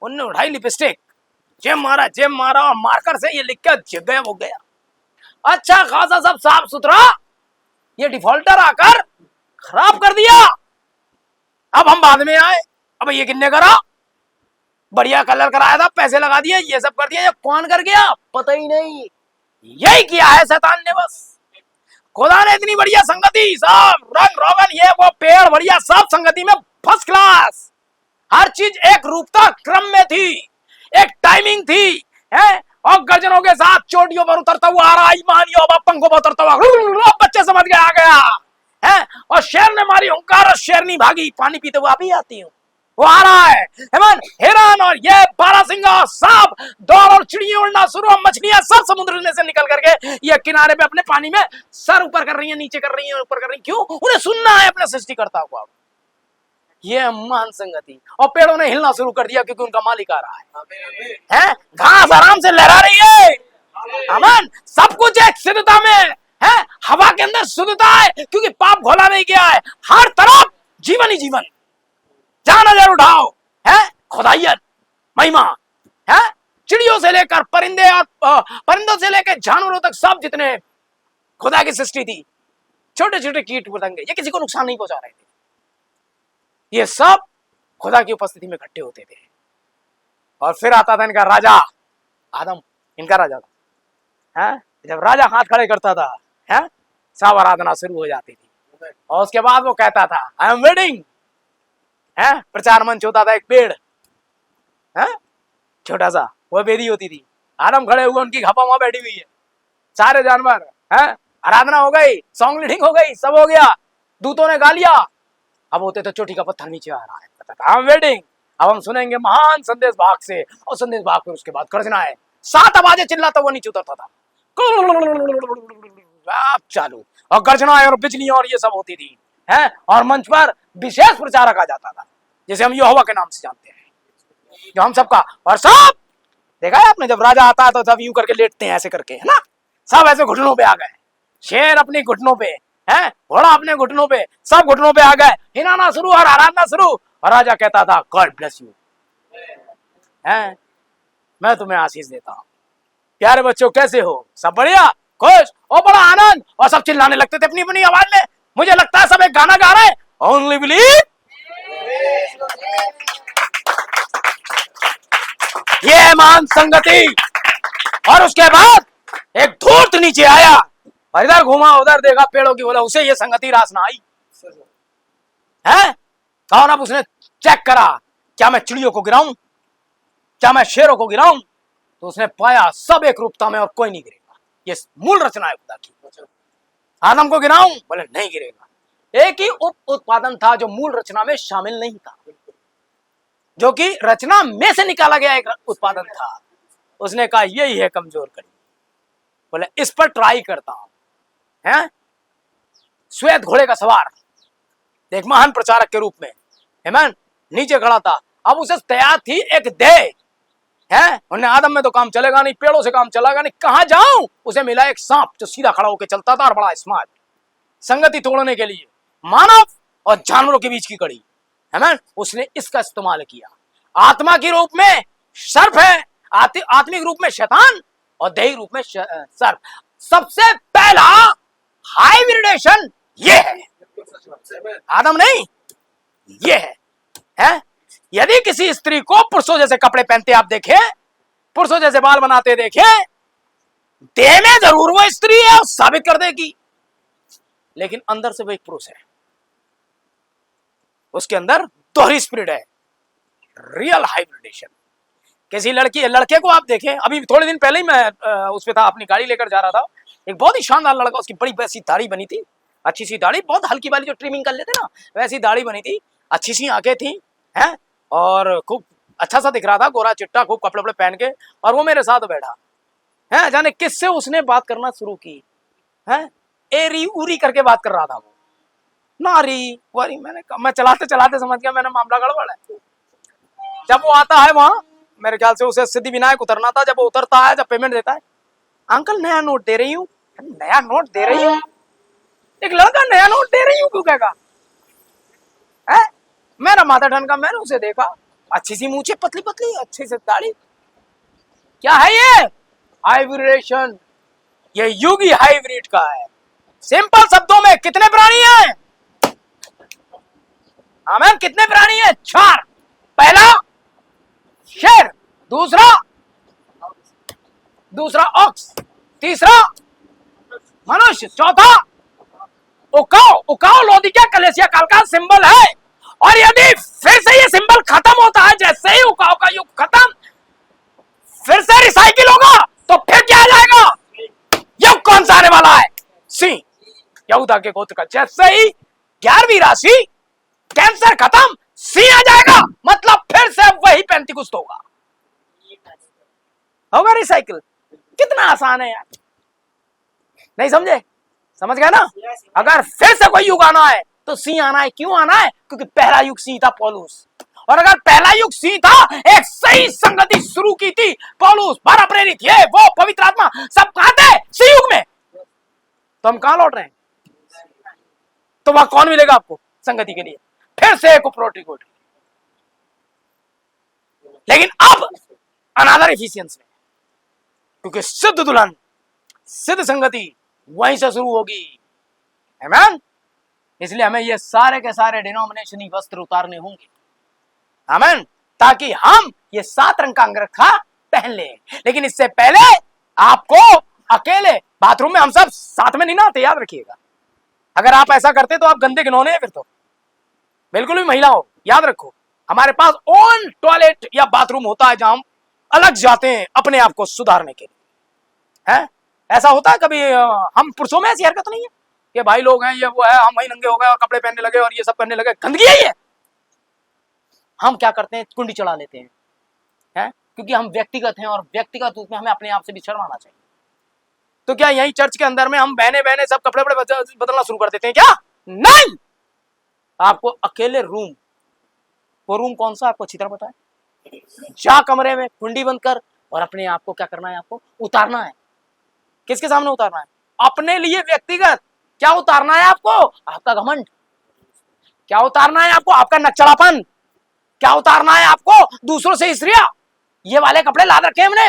उनने उठाई लिपस्टिक, जेम मारा और मार्कर से ये लिख कर जगह हो गया। अच्छा खासा सब साफ सुथरा, ये डिफॉल्टर आकर खराब कर दिया। अब हम बाद में आए, अब ये किन्ने करा, बढ़िया कलर कराया था, पैसे लगा दिए, ये सब कर दिया, ये कौन कर गया पता ही नहीं। यही किया है शैतान ने बस। खुदा ने इतनी बढ़िया संगति, सब रंग रोगन, ये वो पेड़ बढ़िया, सब संगति में फर्स्ट क्लास, हर चीज एक रूपता क्रम में थी, एक टाइमिंग थी, है? और गर्जनों के साथ चोटियों पर उतरता हुआ आ रहा, ईमानियों पर पंखों पर उतरता हुआ, बच्चे समझ गए आ गया, है? और शेर ने मारी हुंकार और शेरनी भागी, पानी पीते हुए अभी आती हूँ, वो आ रहा है, हेमन, हिरन और ये बारहसिंगा, सांप, दौड़ और चिड़िया उड़ना शुरू, और मछलियां सब समुद्र में से निकल करके ये किनारे पे अपने पानी में सर ऊपर कर रही हैं, नीचे कर रही हैं, ऊपर कर रही हैं। क्यों? उन्हें सुनना है अपने सृष्टिकर्ता को। ये महान संगति। और पेड़ों ने हिलना शुरू कर दिया क्योंकि उनका मालिक आ रहा है? घास आराम से लहरा रही है, अमन, सब कुछ एक शुद्धता में है, हवा के अंदर शुद्धता है क्योंकि पाप घोला नहीं गया है। हर तरफ जीवन ही जीवन, जहां नजर उठाओ है खुदाइयत, महिमा, है? चिड़ियों से लेकर परिंदे और परिंदों से लेकर जानवरों तक सब जितने खुदा की सृष्टि थी, छोटे छोटे कीट पतंगे, ये किसी को नुकसान नहीं पहुंचा रहे थे, ये सब खुदा की उपस्थिति में इकट्ठे होते थे। और फिर आता था इनका राजा आदम, इनका राजा था, है? जब राजा हाथ खड़े करता था, है? सब आराधना शुरू हो जाती थी। और उसके बाद वो कहता था आई एम वेटिंग, है? प्रचार मंच होता था, एक पेड़, है? छोटा सा, वो बेदी होती थी, आदम खड़े हुए, उनकी खपा वहां बैठी हुई है, सारे जानवर, है? आराधना हो गई, सॉन्ग लीडिंग हो गई, सब हो गया, दूतों ने गा लिया। अब होते तो चोटी का पत्थर नीचे आ रहा है, आई एम वेटिंग, अब हम सुनेंगे महान संदेश भाग से, और संदेश भाग पर उसके बाद गर्जना है, 7 आवाजें चिल्लाता वो नीचे उतरता था, चालू, और गर्जना और बिजली और ये सब होती थी, है? और मंच पर विशेष प्रचारक आ जाता था, जिसे हम यहोवा के नाम से जानते हैं, जो हम सबका, और सब देखा है आपने, जब राजा आता है तो सब यूं करके लेटते हैं, ऐसे करके, है ना, सब ऐसे घुटनों पे आ गए, शेर अपनी घुटनों पे, है? घोड़ा अपने घुटनों पे, सब घुटनों पे आ गए, हिलाना शुरू और आराधना शुरू। और राजा कहता था गॉड ब्लेस यू, है? मैं तुम्हें आशीष देता हूं। प्यारे बच्चों कैसे हो, सब बढ़िया, खुश और बड़ा आनंद, और सब चिल्लाने लगते थे अपनी अपनी आवाज में। मुझे लगता है सब एक गाना गा रहे हैं, ओनली बिलीव। ये महान संगति। और उसके बाद एक धूर्त नीचे आया और इधर घूमा उधर देखा पेड़ों की, बोला उसे ये संगति रास ना आई, है? और अब उसने चेक करा, क्या मैं चिड़ियों को गिराऊं, क्या मैं शेरों को गिराऊं? तो उसने पाया सब एक रूपता में और कोई नहीं गिरेगा, ये मूल रचना है खुदा की। आदम को गिराऊं, बोले नहीं गिरेगा। एक ही उप उत्पादन था जो मूल रचना में शामिल नहीं था, जो कि रचना में से निकाला गया एक उत्पादन था। उसने कहा यही है कमजोर कड़ी, बोले इस पर ट्राई करता हूं, है? श्वेत घोड़े का सवार, एक महान प्रचारक के रूप में, हेमन, नीचे खड़ा था। अब उसे तैयार थी एक देह, है? उन्हें आदम में तो काम चलेगा नहीं, पेड़ों से काम चलेगा नहीं, कहां जाऊं? उसे मिला एक सांप जो सीधा खड़ा होकर चलता था और बड़ा स्मार्ट, संगति तोड़ने के लिए मानव और जानवरों के बीच की कड़ी है मैन, उसने इसका इस्तेमाल किया। आत्मा के रूप में सर्प है, आत्मिक रूप में शैतान और दैहिक रूप में सर्प। सबसे पहला हाइब्रिडेशन ये है, आदम नहीं, ये है? यदि किसी स्त्री को पुरुषों जैसे कपड़े पहनते आप देखें, पुरुषों जैसे बाल बनाते देखें, देह में जरूर वो स्त्री है और साबित कर देगी, लेकिन अंदर से वो एक पुरुष है। उसके अंदर दोहरी स्पिरिट है, रियल हाइब्रिडेशन। किसी लड़के को आप देखें, अभी थोड़े दिन पहले ही मैं उस पे था, अपनी गाड़ी लेकर जा रहा था, एक बहुत ही शानदार लड़का, उसकी बड़ी वैसी दाढ़ी बनी थी, अच्छी सी दाढ़ी, बहुत हल्की वाली जो ट्रिमिंग कर लेते ना, वैसी दाढ़ी बनी थी, अच्छी सी आंखें थी, हैं, और खूब अच्छा सा दिख रहा था, गोरा चिट्टा, खूब कपड़े वपड़े पहन के, और वो मेरे साथ बैठा है। जाने किससे उसने बात करना शुरू की है, एरी उरी करके बात कर रहा था वो, नारी वारी। मैं चलाते चलाते समझ गया मैंने मामला गड़बड़ है। जब वो आता है वहां, मेरे ख्याल से उसे सिद्धिविनायक उतरना था, जब वो उतरता है, जब पेमेंट देता है, अंकल नया नोट दे रही हूँ। नया नोट दे रही हूँ? एक लड़का नया नोट दे रही हूँ क्यों कहेगा? मेरा माथा ठनका, मैंने उसे देखा, अच्छी सी मूछे, पतली पतली, अच्छी से दाढ़ी। क्या है ये? हाइब्रिडेशन। ये युग ही हाइब्रिड का है। सिंपल शब्दों में कितने प्राणी हैं? आमेन, कितने प्राणी हैं? 4। पहला शेर, दूसरा ऑक्स, तीसरा मनुष्य, चौथा उकाओ लोदिका कलेसिया काल का सिंबल है। और यदि फिर से ये सिंबल खत्म होता है, जैसे ही उकाओ का युग खत्म, फिर से रिसाइकिल होगा, तो फिर क्या आ जाएगा? युग कौन सा आने वाला है? सिंह, यहूदा के गोत्र का। जैसे ही 11वीं राशि कैंसर खत्म, सिंह आ जाएगा, मतलब फिर से वही पेंटिकुस्त होगा रिसाइकिल। कितना आसान है यार, नहीं समझे? समझ गया ना? अगर फिर से कोई युग आना है तो सिंह आना है। क्यों आना है? क्योंकि पहला युग सिंह था, पौलुस। और अगर पहला युग सिंह था, एक सही संगति शुरू की थी पौलुस, 12 प्रेरित, ये वो पवित्र आत्मा, सब कहां थे? सिंह युग में। तो हम कहां लौट रहे हैं? तो वहां कौन मिलेगा आपको संगति के लिए? फिर से एक प्रोटिकोट। लेकिन अब अनादर एफिशिएंस में, क्योंकि सिद्ध दुल्हन, सिद्ध संगति वहीं से शुरू होगी। आमीन। इसलिए हमें ये सारे के सारे डिनोमिनेशनी वस्त्र उतारने होंगे। आमीन। ताकि हम ये 7 रंग का अंगरखा पहन ले। लेकिन इससे पहले आपको अकेले बाथरूम में हम सब साथ में नहीं नहाते, याद रखिएगा। अगर आप ऐसा करते तो आप गंदे गिनौने हैं फिर तो। बिल्कुल भी महिला हो, याद रखो, हमारे पास ओन टॉयलेट या बाथरूम होता है जहां हम अलग जाते हैं अपने आप को सुधारने के लिए। है ऐसा होता है कभी? हम पुरुषों में ऐसी हरकत नहीं है कि भाई लोग हैं ये वो है, हम वही नंगे हो गए और कपड़े पहनने लगे और ये सब करने लगे, गंदगी है ये। हम क्या करते हैं? कुंडी चढ़ा लेते हैं, है? क्योंकि हम व्यक्तिगत हैं और व्यक्तिगत रूप में हमें अपने आप से भी शर्माना चाहिए। तो क्या यही चर्च के अंदर में हम बहने बहने सब कपड़े बदलना शुरू कर देते हैं क्या? नहीं। आपको अकेले रूम, वो रूम कौन सा आपको अच्छी तरह पता है। जा कमरे में कुंडी बंद कर और अपने आप को क्या करना है? आपको उतारना है। किसके सामने उतारना है? अपने लिए व्यक्तिगत। क्या उतारना है आपको? आपका घमंड। क्या उतारना है आपको? आपका नक्चड़ापन। क्या उतारना है आपको? दूसरों से ईर्ष्या। ये वाले कपड़े ला रखे हमने,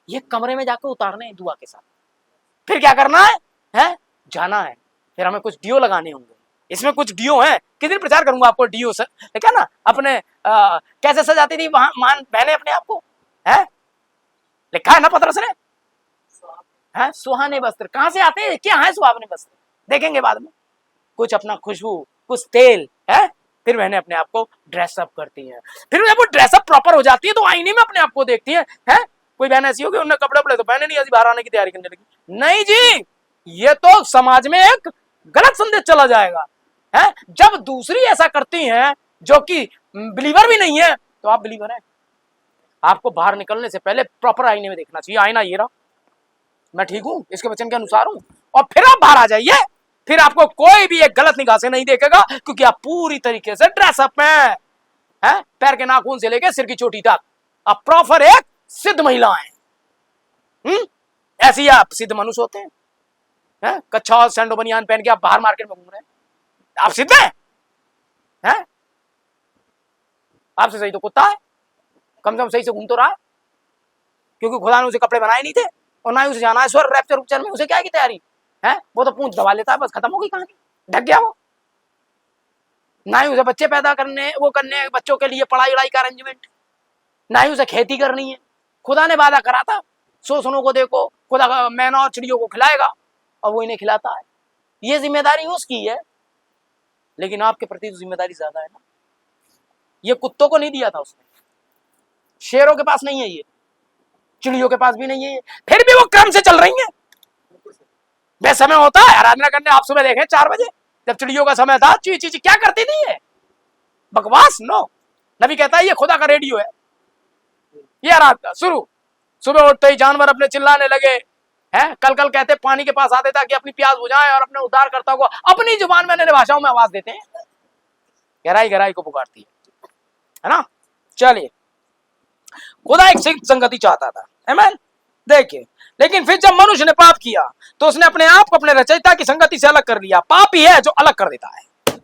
ये कमरे में जाकर उतारने हैं दुआ के साथ। फिर क्या करना है? जाना है। फिर हमें कुछ डियो लगाने होंगे। इसमें कुछ डियो है, किस दिन प्रचार करूंगा आपको डियो से, क्या ना अपने कैसे सजाती थी वहां मान बहने अपने आप को, है लिखा है ना पत्रस ने, है सुहाने वस्त्र। कहां से आते हैं? क्या है सुहावने वस्त्र? देखेंगे बाद में। कुछ अपना खुशबू, कुछ तेल, है। फिर बहनें अपने आप को ड्रेसअप करती हैं। फिर जब वो ड्रेसअप प्रॉपर हो जाती है तो आईने में अपने आप को देखती है। कोई बहन ऐसी होगी उन्होंने कपड़े पड़े तो बहने नहीं ऐसी बाहर आने की तैयारी करने लगी। नहीं जी, ये तो समाज में एक गलत संदेश चला जाएगा। है जब दूसरी ऐसा करती हैं जो कि बिलीवर भी नहीं है, तो आप बिलीवर हैं। आपको बाहर निकलने से पहले प्रॉपर आईने में देखना चाहिए। आईना ये रहा, मैं ठीक हूं, इसके वचन के अनुसार हूं, और फिर आप बाहर आ जाइए। फिर आपको कोई भी एक गलत निगाह से नहीं देखेगा, क्योंकि आप पूरी तरीके से ड्रेसअप में है, पैर के नाखून से लेकर सिर की चोटी तक आप प्रॉपर एक सिद्ध महिला हैं। ऐसी आप सिद्ध मनुष्य होते हैं। हैं? कच्छा और सैंडो बनियान पहन के आप बाहर मार्केट में घूम रहे हैं, आप सीधे हैं? आपसे सही तो कुत्ता है, कम से कम सही से घूम तो रहा है, क्योंकि खुदा ने उसे कपड़े बनाए नहीं थे और ना ही उसे जाना है स्वर्ग रैप्चर उपचर में। उसे क्या की तैयारी है? वो तो पूंछ दबा लेता है, बस खत्म हो गई कहानी, ढक गया वो। ना ही उसे बच्चे पैदा करने, वो करने बच्चों के लिए पढ़ाई वढ़ाई का अरेंजमेंट, ना ही उसे खेती करनी है। खुदा ने वादा करा था, शोषणों को देखो, खुदा मैना और चिड़ियों को खिलाएगा और वो इन्हें खिलाता है। ये जिम्मेदारी उसकी है, लेकिन आपके प्रति तो जिम्मेदारी ज्यादा है ना। ये कुत्तों को नहीं दिया था उसने, शेरों के पास नहीं है ये, चिड़ियों के पास भी नहीं है ये, फिर भी वो क्रम से चल रही है। वह समय होता है आराधना करने, आप सुबह देखें 4 बजे जब चिड़ियों का समय था, ची ची ची क्या करती थी ये? बकवास। नो, नबी कहता है ये खुदा का रेडियो है, ये आराधना शुरू। सुबह उठते ही जानवर अपने चिल्लाने लगे हैं, कल कल कहते पानी के पास आते ताकि अपनी प्यास बुझाएं और अपने उद्धारकर्ता को अपनी जुबान में अन्य भाषाओं में आवाज देते हैं, गहराई गहराई को पुकारती है ना। चलिए, खुदा एक संगति चाहता था, आमीन। देखिए, लेकिन फिर जब मनुष्य ने पाप किया तो उसने अपने आप को अपने रचयिता की संगति से अलग कर लिया। पाप ही है जो अलग कर देता है।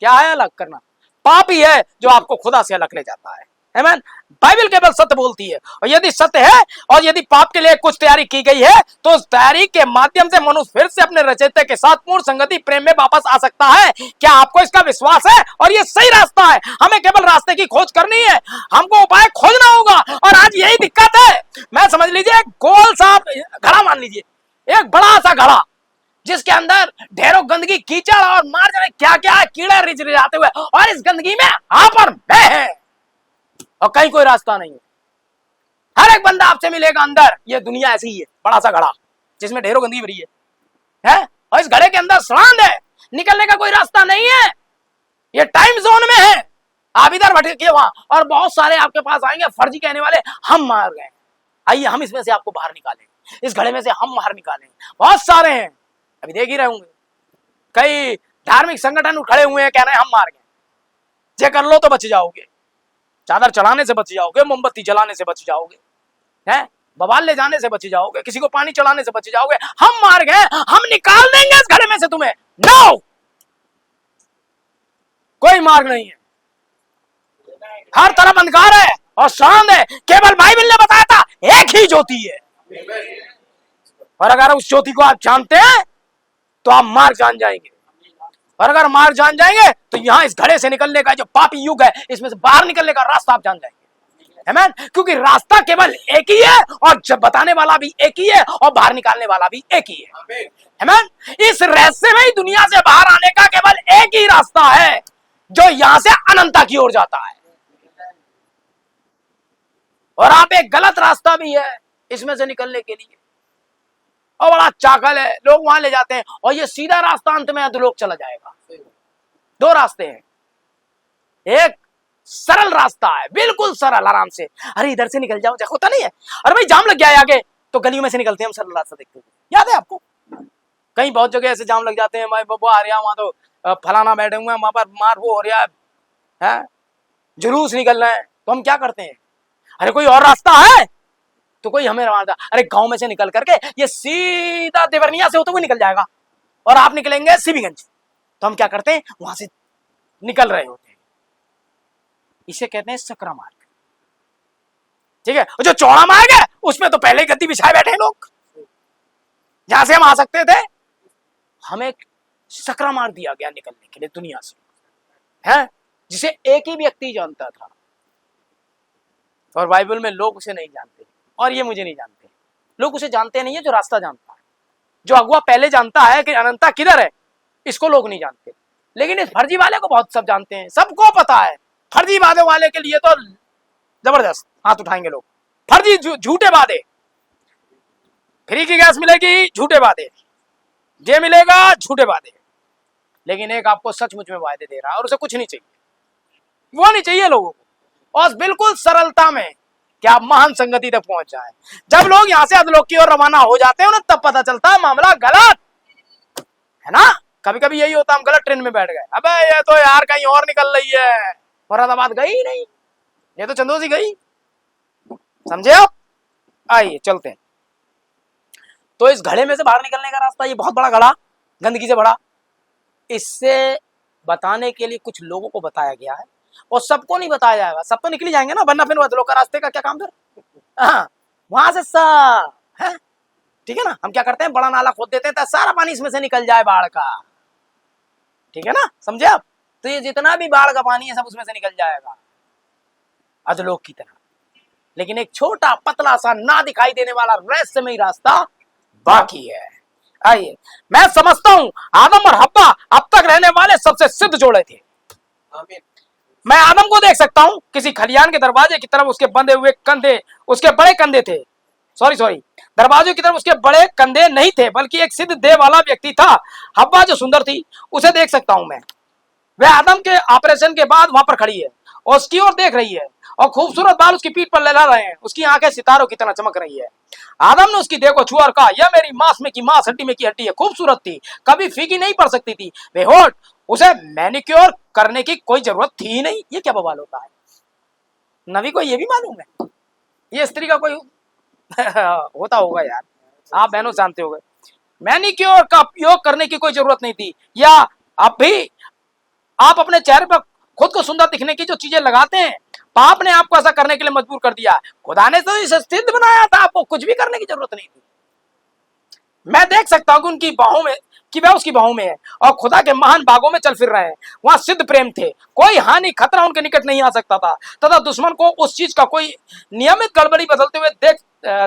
क्या है अलग करना? पाप ही है जो आपको खुदा से अलग ले जाता है, आमीन। बाइबल केवल सत्य बोलती है, और यदि सत्य है और यदि पाप के लिए कुछ तैयारी की गई है तो उस तैयारी के माध्यम से मनुष्य फिर से अपने रचयिता के साथ पूर्ण संगति प्रेम में वापस आ सकता है। क्या आपको इसका विश्वास है? और ये सही रास्ता है, हमें केवल रास्ते की खोज करनी है, हमको उपाय खोजना होगा। और आज यही दिक्कत है। मैं समझ लीजिए एक गोल सा घड़ा मान लीजिए, एक बड़ा सा घड़ा जिसके अंदर ढेरों गंदगी, कीचड़ और मार जाने क्या क्या कीड़े रिझ जाते हुए, और इस गंदगी में आप और मैं है और कहीं कोई रास्ता नहीं है। हर एक बंदा आपसे मिलेगा अंदर। ये दुनिया ऐसी ही है, बड़ा सा घड़ा जिसमें ढेरों गंदगी भरी है? और इस घड़े के अंदर सड़ांध है, निकलने का कोई रास्ता नहीं है। ये टाइम जोन में है, आप इधर भटके वहां, और बहुत सारे आपके पास आएंगे फर्जी कहने वाले, हम मार गए, आइए हम इसमें से आपको बाहर निकालें, इस घड़े में से हम बाहर निकालें। बहुत सारे हैं, अभी देख ही रहे होंगे। कई धार्मिक संगठन खड़े हुए हैं, कह रहे हैं हम मार गए, जे कर लो तो बच जाओगे, चादर चढ़ाने से बच जाओगे, मोमबत्ती जलाने से बच जाओगे, हैं बवाल ले जाने से बच जाओगे, किसी को पानी चढ़ाने से बच जाओगे। हम मार गए, हम निकाल देंगे इस घड़े में से तुम्हें। नो, कोई मार्ग नहीं है, हर तरफ अंधकार है और शांत है। केवल बाइबल ने बताया था एक ही ज्योति है, और अगर उस ज्योति को आप जानते हैं तो आप मार्ग जान जाएंगे। और अगर मार्ग जान जाएंगे तो यहां इस घड़े से निकलने का जो पापी युग है, इसमें से बाहर निकलने का रास्ता आप जान जाएंगे, आमीन। क्योंकि रास्ता केवल एक ही है, और जब बताने वाला भी एक ही है, और बाहर निकालने वाला भी एक ही है, आमीन। इस रहस्यमयी दुनिया से बाहर आने का केवल एक ही रास्ता है, जो यहां से अनंता की ओर जाता है। और आप एक गलत रास्ता भी है इसमें से निकलने के लिए, और बड़ा चाकल है, लोग वहां ले जाते हैं, और ये सीधा रास्ता अंत में अधोलोक चला जाएगा। 2 रास्ते हैं, एक सरल रास्ता है, बिल्कुल सरल, आराम से, अरे इधर से निकल जाओ, होता नहीं है, अरे भाई जाम लग गया है आगे, तो गलियों में से निकलते हैं हम, सरल रास्ता देखते हैं, याद है आपको? कहीं बहुत जगह ऐसे जाम लग जाते हैं, भाई बब्बा आ रहा, वहां तो फलाना बैठे हुए हैं, वहां पर मार वो हो रहा है, जुलूस निकल रहे हैं, तो हम क्या करते हैं, अरे कोई और रास्ता है, तो कोई हमें रवाना, अरे गांव में से निकल करके ये सीधा देवरनिया से होते हुए निकल जाएगा, और आप निकलेंगे सीबीगंज, तो हम क्या करते हैं, वहां से निकल रहे होते हैं। इसे कहते हैं सकरा मार्ग, ठीक है। जो चौड़ा मार्ग है उसमें तो पहले ही गद्दी बिछाए बैठे हैं लोग, जहां से हम आ सकते थे, हमें सकरा मार्ग दिया गया निकलने के लिए दुनिया से, है जिसे एक ही व्यक्ति जानता था, और बाइबल में लोग उसे नहीं जानते, और ये मुझे नहीं जानते। लोग उसे जानते नहीं है जो रास्ता जानता है, जो अगुआ पहले जानता है कि अनंता किधर है, इसको लोग नहीं जानते। लेकिन इस फर्जी वाले को बहुत सब जानते हैं, सबको पता है। फर्जी वादे वाले के लिए तो जबरदस्त हाथ उठाएंगे लोग। फर्जी झूठे वादे, फ्री की गैस मिलेगी, झूठे वादे, ये मिलेगा, झूठे वादे। लेकिन एक आपको सचमुच में वादे दे रहा है, और उसे कुछ नहीं चाहिए, वो नहीं चाहिए लोगों को, और बिल्कुल सरलता में कि आप महान संगति तक पहुंच जाए। जब लोग यहां से अधोलोक की ओर रवाना हो जाते हैं, उन्हें तब पता चलता है मामला गलत है ना। कभी कभी यही होता, हम गलत ट्रेन में बैठ गए, अबे ये तो यार कहीं और निकल रही है, फरीदाबाद गई ही नहीं, ये तो चंदोसी गई, समझे आप? आइए चलते हैं। तो इस घड़े में से बाहर निकलने का रास्ता, ये बहुत बड़ा घड़ा गंदगी से भरा, इससे बताने के लिए कुछ लोगों को बताया गया है, और सबको नहीं बताया जाएगा। सब तो निकल जाएंगे ना, वरना फिर बदलो का रास्ते का क्या काम कर। हाँ, वहां से सब है, ठीक है ना। हम क्या करते हैं, बड़ा नाला खोद देते हैं ताकि सारा पानी इसमें से निकल जाए बाढ़ का, ठीक है ना, समझे आप। तो ये जितना भी बाढ़ का पानी है सब उसमें से निकल जाएगा अधलोक की तरह। लेकिन एक छोटा पतला सा ना दिखाई देने वाला रहस्यमय रास्ता बाकी है। आइए, मैं समझता हूं आदम और हव्वा अब तक रहने वाले सबसे सिद्ध जोड़े थे। आमीन। मैं आदम को देख सकता हूं किसी खलियान के दरवाजे की तरफ, उसके बंधे हुए कंधे, उसके बड़े कंधे थे, सॉरी दरवाजे की तरफ उसके बड़े कंधे नहीं थे, बल्कि एक सिद्ध देह वाला व्यक्ति था। हव्वा जो सुंदर थी उसे देख सकता हूं मैं, वह आदम के ऑपरेशन के बाद वहां पर खड़ी है और उसकी ओर देख रही है, और खूबसूरत बाल उसकी पीठ पर लहरा रहे हैं, उसकी आंखें सितारों की तरह चमक रही है। आदम ने उसकी देह को छुआ और कहा, यह मेरी मांस में की मांस, हड्डी में की हड्डी है। खूबसूरत थी, कभी फीकी नहीं पड़ सकती थी। बेहोश, उसे मैनिक्योर करने की कोई जरूरत थी ही नहीं। ये क्या बवाल होता है, नबी को ये भी मालूम है, ये स्त्री का कोई होता होगा यार, आप बहनों जानते होंगे। मैनिक्योर का उपयोग करने की कोई जरूरत नहीं थी, या अब भी आप अपने चेहरे पर खुद को सुंदर दिखने की जो चीजें लगाते हैं, पाप ने आपको ऐसा करने के लिए मजबूर कर दिया। खुदा ने तो इसे सिद्ध बनाया था, आपको कुछ भी करने की जरूरत नहीं थी। मैं देख सकता हूं कि उनकी बाहों में, कि वह उसकी बाहों में है और खुदा के महान बागों में चल फिर रहे हैं। वहां सिद्ध प्रेम थे, कोई हानि खतरा उनके निकट नहीं आ सकता था, तथा दुश्मन को उस चीज का कोई नियमित गड़बड़ी बदलते हुए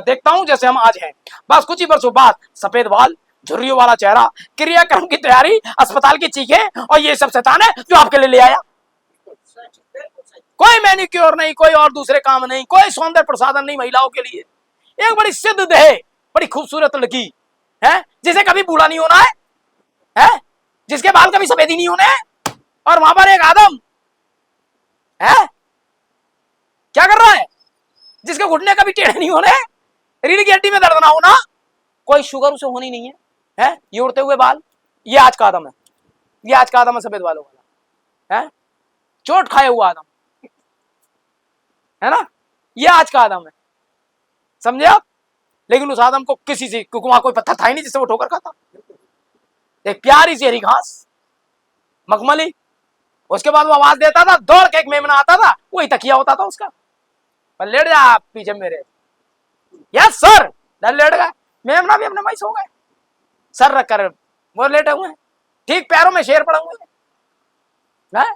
देखता हूं जैसे हम आज हैं। बस कुछ ही वर्षों बाद सफेद बाल, झुर्रियों वाला चेहरा, क्रियाक्रम की तैयारी, अस्पताल की चीखें, और ये सब शैतान है जो आपके लिए ले आया। कोई मैनिक्योर नहीं, कोई और दूसरे काम नहीं, कोई सौंदर्य प्रसाधन नहीं महिलाओं के लिए। एक बड़ी सिद्ध देह, बड़ी खूबसूरत लड़की है, जिसे कभी बूढ़ा नहीं होना है, जिसके बाल कभी सफेद ही नहीं होने हैं, और वहां पर एक आदम है, क्या कर रहा है, जिसके घुटने कभी टेढ़े नहीं होने, रीढ़ की हड्डी में दर्द ना होना, कोई शुगर उसे होनी नहीं है, ये उड़ते हुए बाल, ये आज का आदम है, ये आज का आदम है, सफेद बालों वाला है, चोट खाए हुआ आदम है ना, ये आज का आदम है, समझे आप। लेकिन उस आदम को किसी से, क्योंकि वहां कोई पत्थर था ही नहीं जिससे वो ठोकर खाता, एक प्यारी सी हरी घास मखमली, उसके बाद वो आवाज देता था, दौड़ के एक मेमना आता था, वही तकिया होता था उसका, पर लेट जा आप पीछे मेरे, यस सर, लेट गए, मेमना भी अपने वहीं सो गए, सर रख कर वो लेटे हुए हैं, ठीक पैरों में शेर पड़े हुए हैं,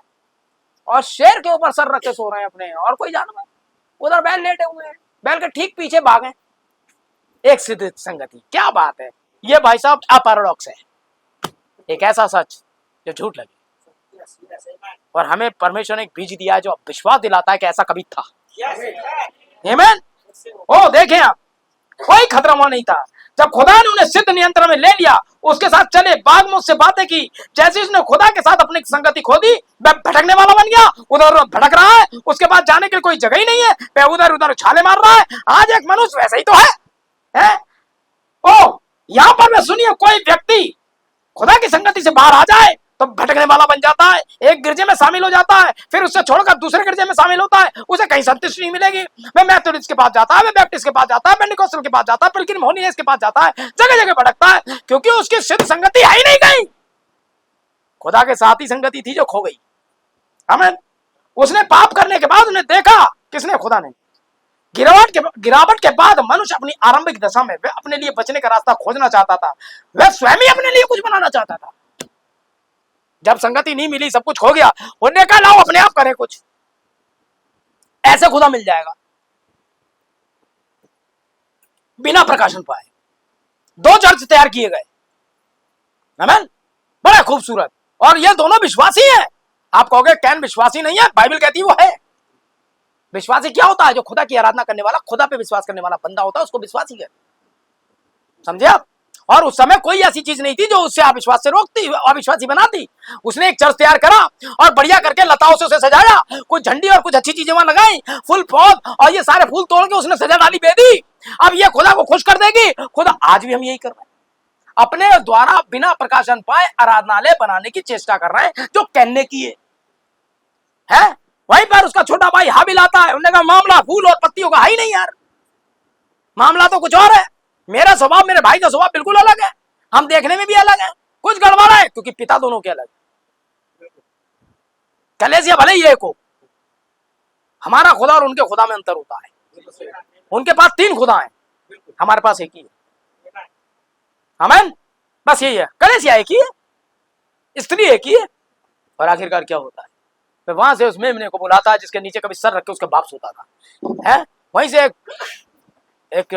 और शेर के ऊपर सर रख के सो रहे हैं अपने, और कोई जानवर उधर बैल लेटे हुए हैं, बैल के ठीक पीछे भागे। एक सिद्ध संगति, क्या बात है, ये भाई साहब अपैराडॉक्स है, एक ऐसा सच जो झूठ लगे, और हमें परमेश्वर ने एक बीज दिया है जो विश्वास दिलाता है कि ऐसा कभी था। आमीन। ओ देखें आप, कोई खतरा वहां नहीं था। जब खुदा ने उन्हें सिद्ध नियंत्रण में ले लिया, उसके साथ चले, बाद में उससे बातें की, जैसे उसने खुदा के साथ अपनी संगति खो दी, वह भटकने वाला बन गया, उधर भटक रहा है, उसके बाद जाने के लिए कोई जगह ही नहीं है, वह उधर उधर उछाले मार रहा है। आज एक मनुष्य वैसे ही तो है? ओ यहां पर मैं सुनिए, कोई व्यक्ति खुदा की संगति से बाहर आ जाए तो भटकने वाला बन जाता है, एक गिरजे में शामिल हो जाता है, फिर उससे छोड़कर दूसरे गिरजे में शामिल होता है, उसे कहीं संतुष्टि नहीं मिलेगी। वह मेथोडिस्ट के पास जाता है, वह बैप्टिस्ट के पास जाता है, पेंटिकोस्टल के पास जाता है, पिलग्रिम होलीनेस के पास जाता है, जगह जगह भटकता है, क्योंकि उसकी सिद्ध संगति है ही नहीं गई। खुदा के साथ ही संगति थी जो खो गई। आमीन। उसने पाप करने के बाद उन्हें देखा, किसने? खुदा ने। गिरावट के बाद मनुष्य अपनी आरंभिक दशा में वह अपने लिए बचने का रास्ता खोजना चाहता था, वह स्वयं ही अपने लिए कुछ बनाना चाहता था। जब संगति नहीं मिली, सब कुछ खो गया, उन्होंने कहा लाओ अपने आप करें कुछ, ऐसे खुदा मिल जाएगा। बिना प्रकाशन पाए 2 चर्च तैयार किए गए, आमीन, बड़ा खूबसूरत, और ये दोनों विश्वासी हैं। आप कहोगे कैन विश्वासी नहीं है, बाइबल कहती है वो है। विश्वासी क्या होता है? जो खुदा की आराधना करने वाला, खुदा पे विश्वास करने वाला बंदा होता है, उसको विश्वासी कहते हैं, समझे आप। और उस समय कोई ऐसी चीज नहीं थी जो उससे अविश्वास से रोकती, अविश्वासी बनाती। उसने एक चर्च तैयार करा और बढ़िया करके लताओं से उसे सजाया, कुछ झंडी और कुछ अच्छी चीजें वहां लगाई, फूल पौध, और ये सारे फूल तोड़ के उसने सजा डाली बेदी। अब ये खुदा को खुश कर देगी। खुदा, आज भी हम यही कर रहे हैं, अपने द्वारा बिना प्रकाशन पाए आराधनालय बनाने की चेष्टा कर रहे हैं, जो कहने की है। वहीं पर उसका छोटा भाई हाबिल आता है, उन्होंने कहा मामला फूल और पत्तियों का है ही नहीं यार, मामला तो कुछ और है। मेरा स्वभाव, मेरे भाई का स्वभाव बिल्कुल अलग है, हम देखने में भी अलग है, कुछ गड़बड़ है क्योंकि पिता दोनों के अलग। कलेसिया भले ही एक हो, हमारा खुदा और उनके खुदा में अंतर होता है। उनके पास 3 खुदा हैं, हमारे पास एक ही है। आमीन। बस यही है, कलेसिया एक ही है, स्त्री एक ही है। और आखिरकार क्या होता है, फिर वहां से उस मेमने को बुलाता है जिसके नीचे कभी सर रख के उसका बाप सोता था, है। वहीं से एक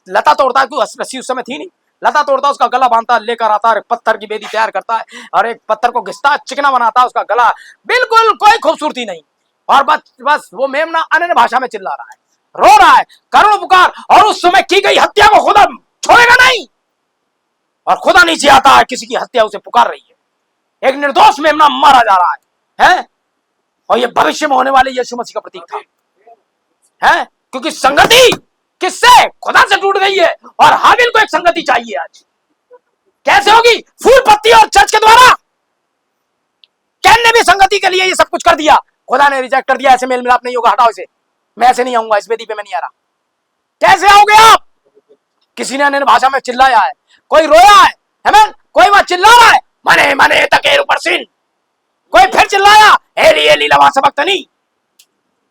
लता तोड़ता है, क्योंकि रस्सी उस समय थी नहीं, लता तोड़ता, उसका गला बांधता, लेकर आता है, पत्थर की बेदी तैयार करता है और एक पत्थर को घिसता, चिकना बनाता है उसका गला, बिल्कुल कोई खूबसूरती नहीं। और बस वो मेमना अन्य भाषा में चिल्ला रहा है, रो रहा है, करुण पुकार, और उस समय की गई हत्या को खुदा छोड़ेगा नहीं। और खुदा नीचे आता है, किसी की हत्या उसे पुकार रही है, एक निर्दोष मेमना मारा जा रहा है? और ये भविष्य में होने वाले यीशु मसीह का प्रतीक था, है। क्योंकि संगति किससे? खुदा से टूट गई है, और हाबिल को एक संगति चाहिए आज। कैसे होगी? फूल पत्ती और चर्च के द्वारा। कैन ने भी संगति के लिए ये सब कुछ कर दिया, खुदा ने रिजेक्ट कर दिया, ऐसे मेल मिलाप नहीं होगा, हटाओ इसे, मैं ऐसे नहीं आऊंगा, इस वेदी पे मैं नहीं आ रहा। कैसे आओगे आप? किसी ने अन्य भाषा में चिल्लाया है, कोई रोया है, आमीन, कोई वहां चिल्ला रहा है, मने मने तकेर ऊपर सिन, कोई फिर चिल्लाया, एली एली लमा सबक्तनी,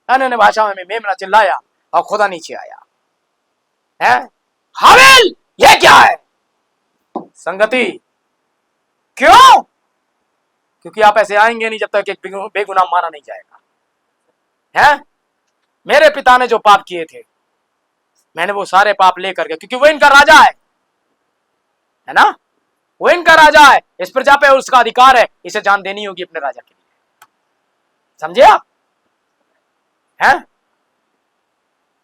अन्य भाषा में मेमना चिल्लाया और खुदा नीचे आया, है। हाबिल, ये क्या है? संगति। क्यों? क्योंकि आप ऐसे आएंगे नहीं जब तक एक बेगुनाह मारा नहीं जाएगा, है। मेरे पिता ने जो पाप किए थे, मैंने वो सारे पाप लेकर के, क्योंकि वो इनका राजा है ना, वो इनका राजा है, इस प्रजा पे उसका अधिकार है, इसे जान देनी होगी अपने राजा के लिए, समझे आप, है।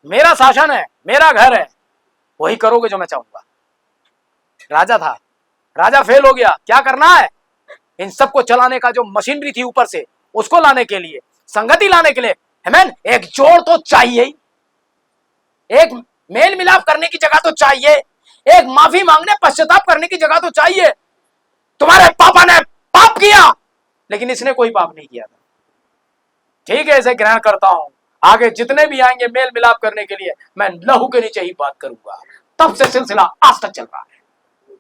मेरा शासन है, मेरा घर है, वही करोगे जो मैं चाहूंगा। राजा था, राजा फेल हो गया, क्या करना है? इन सबको चलाने का जो मशीनरी थी ऊपर से, उसको लाने के लिए, संगति लाने के लिए, आमीन, एक जोड़ तो चाहिए, एक मेल मिलाप करने की जगह तो चाहिए, एक माफी मांगने पश्चाताप करने की जगह तो चाहिए। तुम्हारे पापा ने पाप किया, लेकिन इसने कोई पाप नहीं किया था, ठीक है, इसे ग्रहण करता हूं, आगे जितने भी आएंगे मेल मिलाप करने के लिए, मैं लहू के नीचे ही बात करूंगा। तब से सिलसिला आज तक चल रहा है,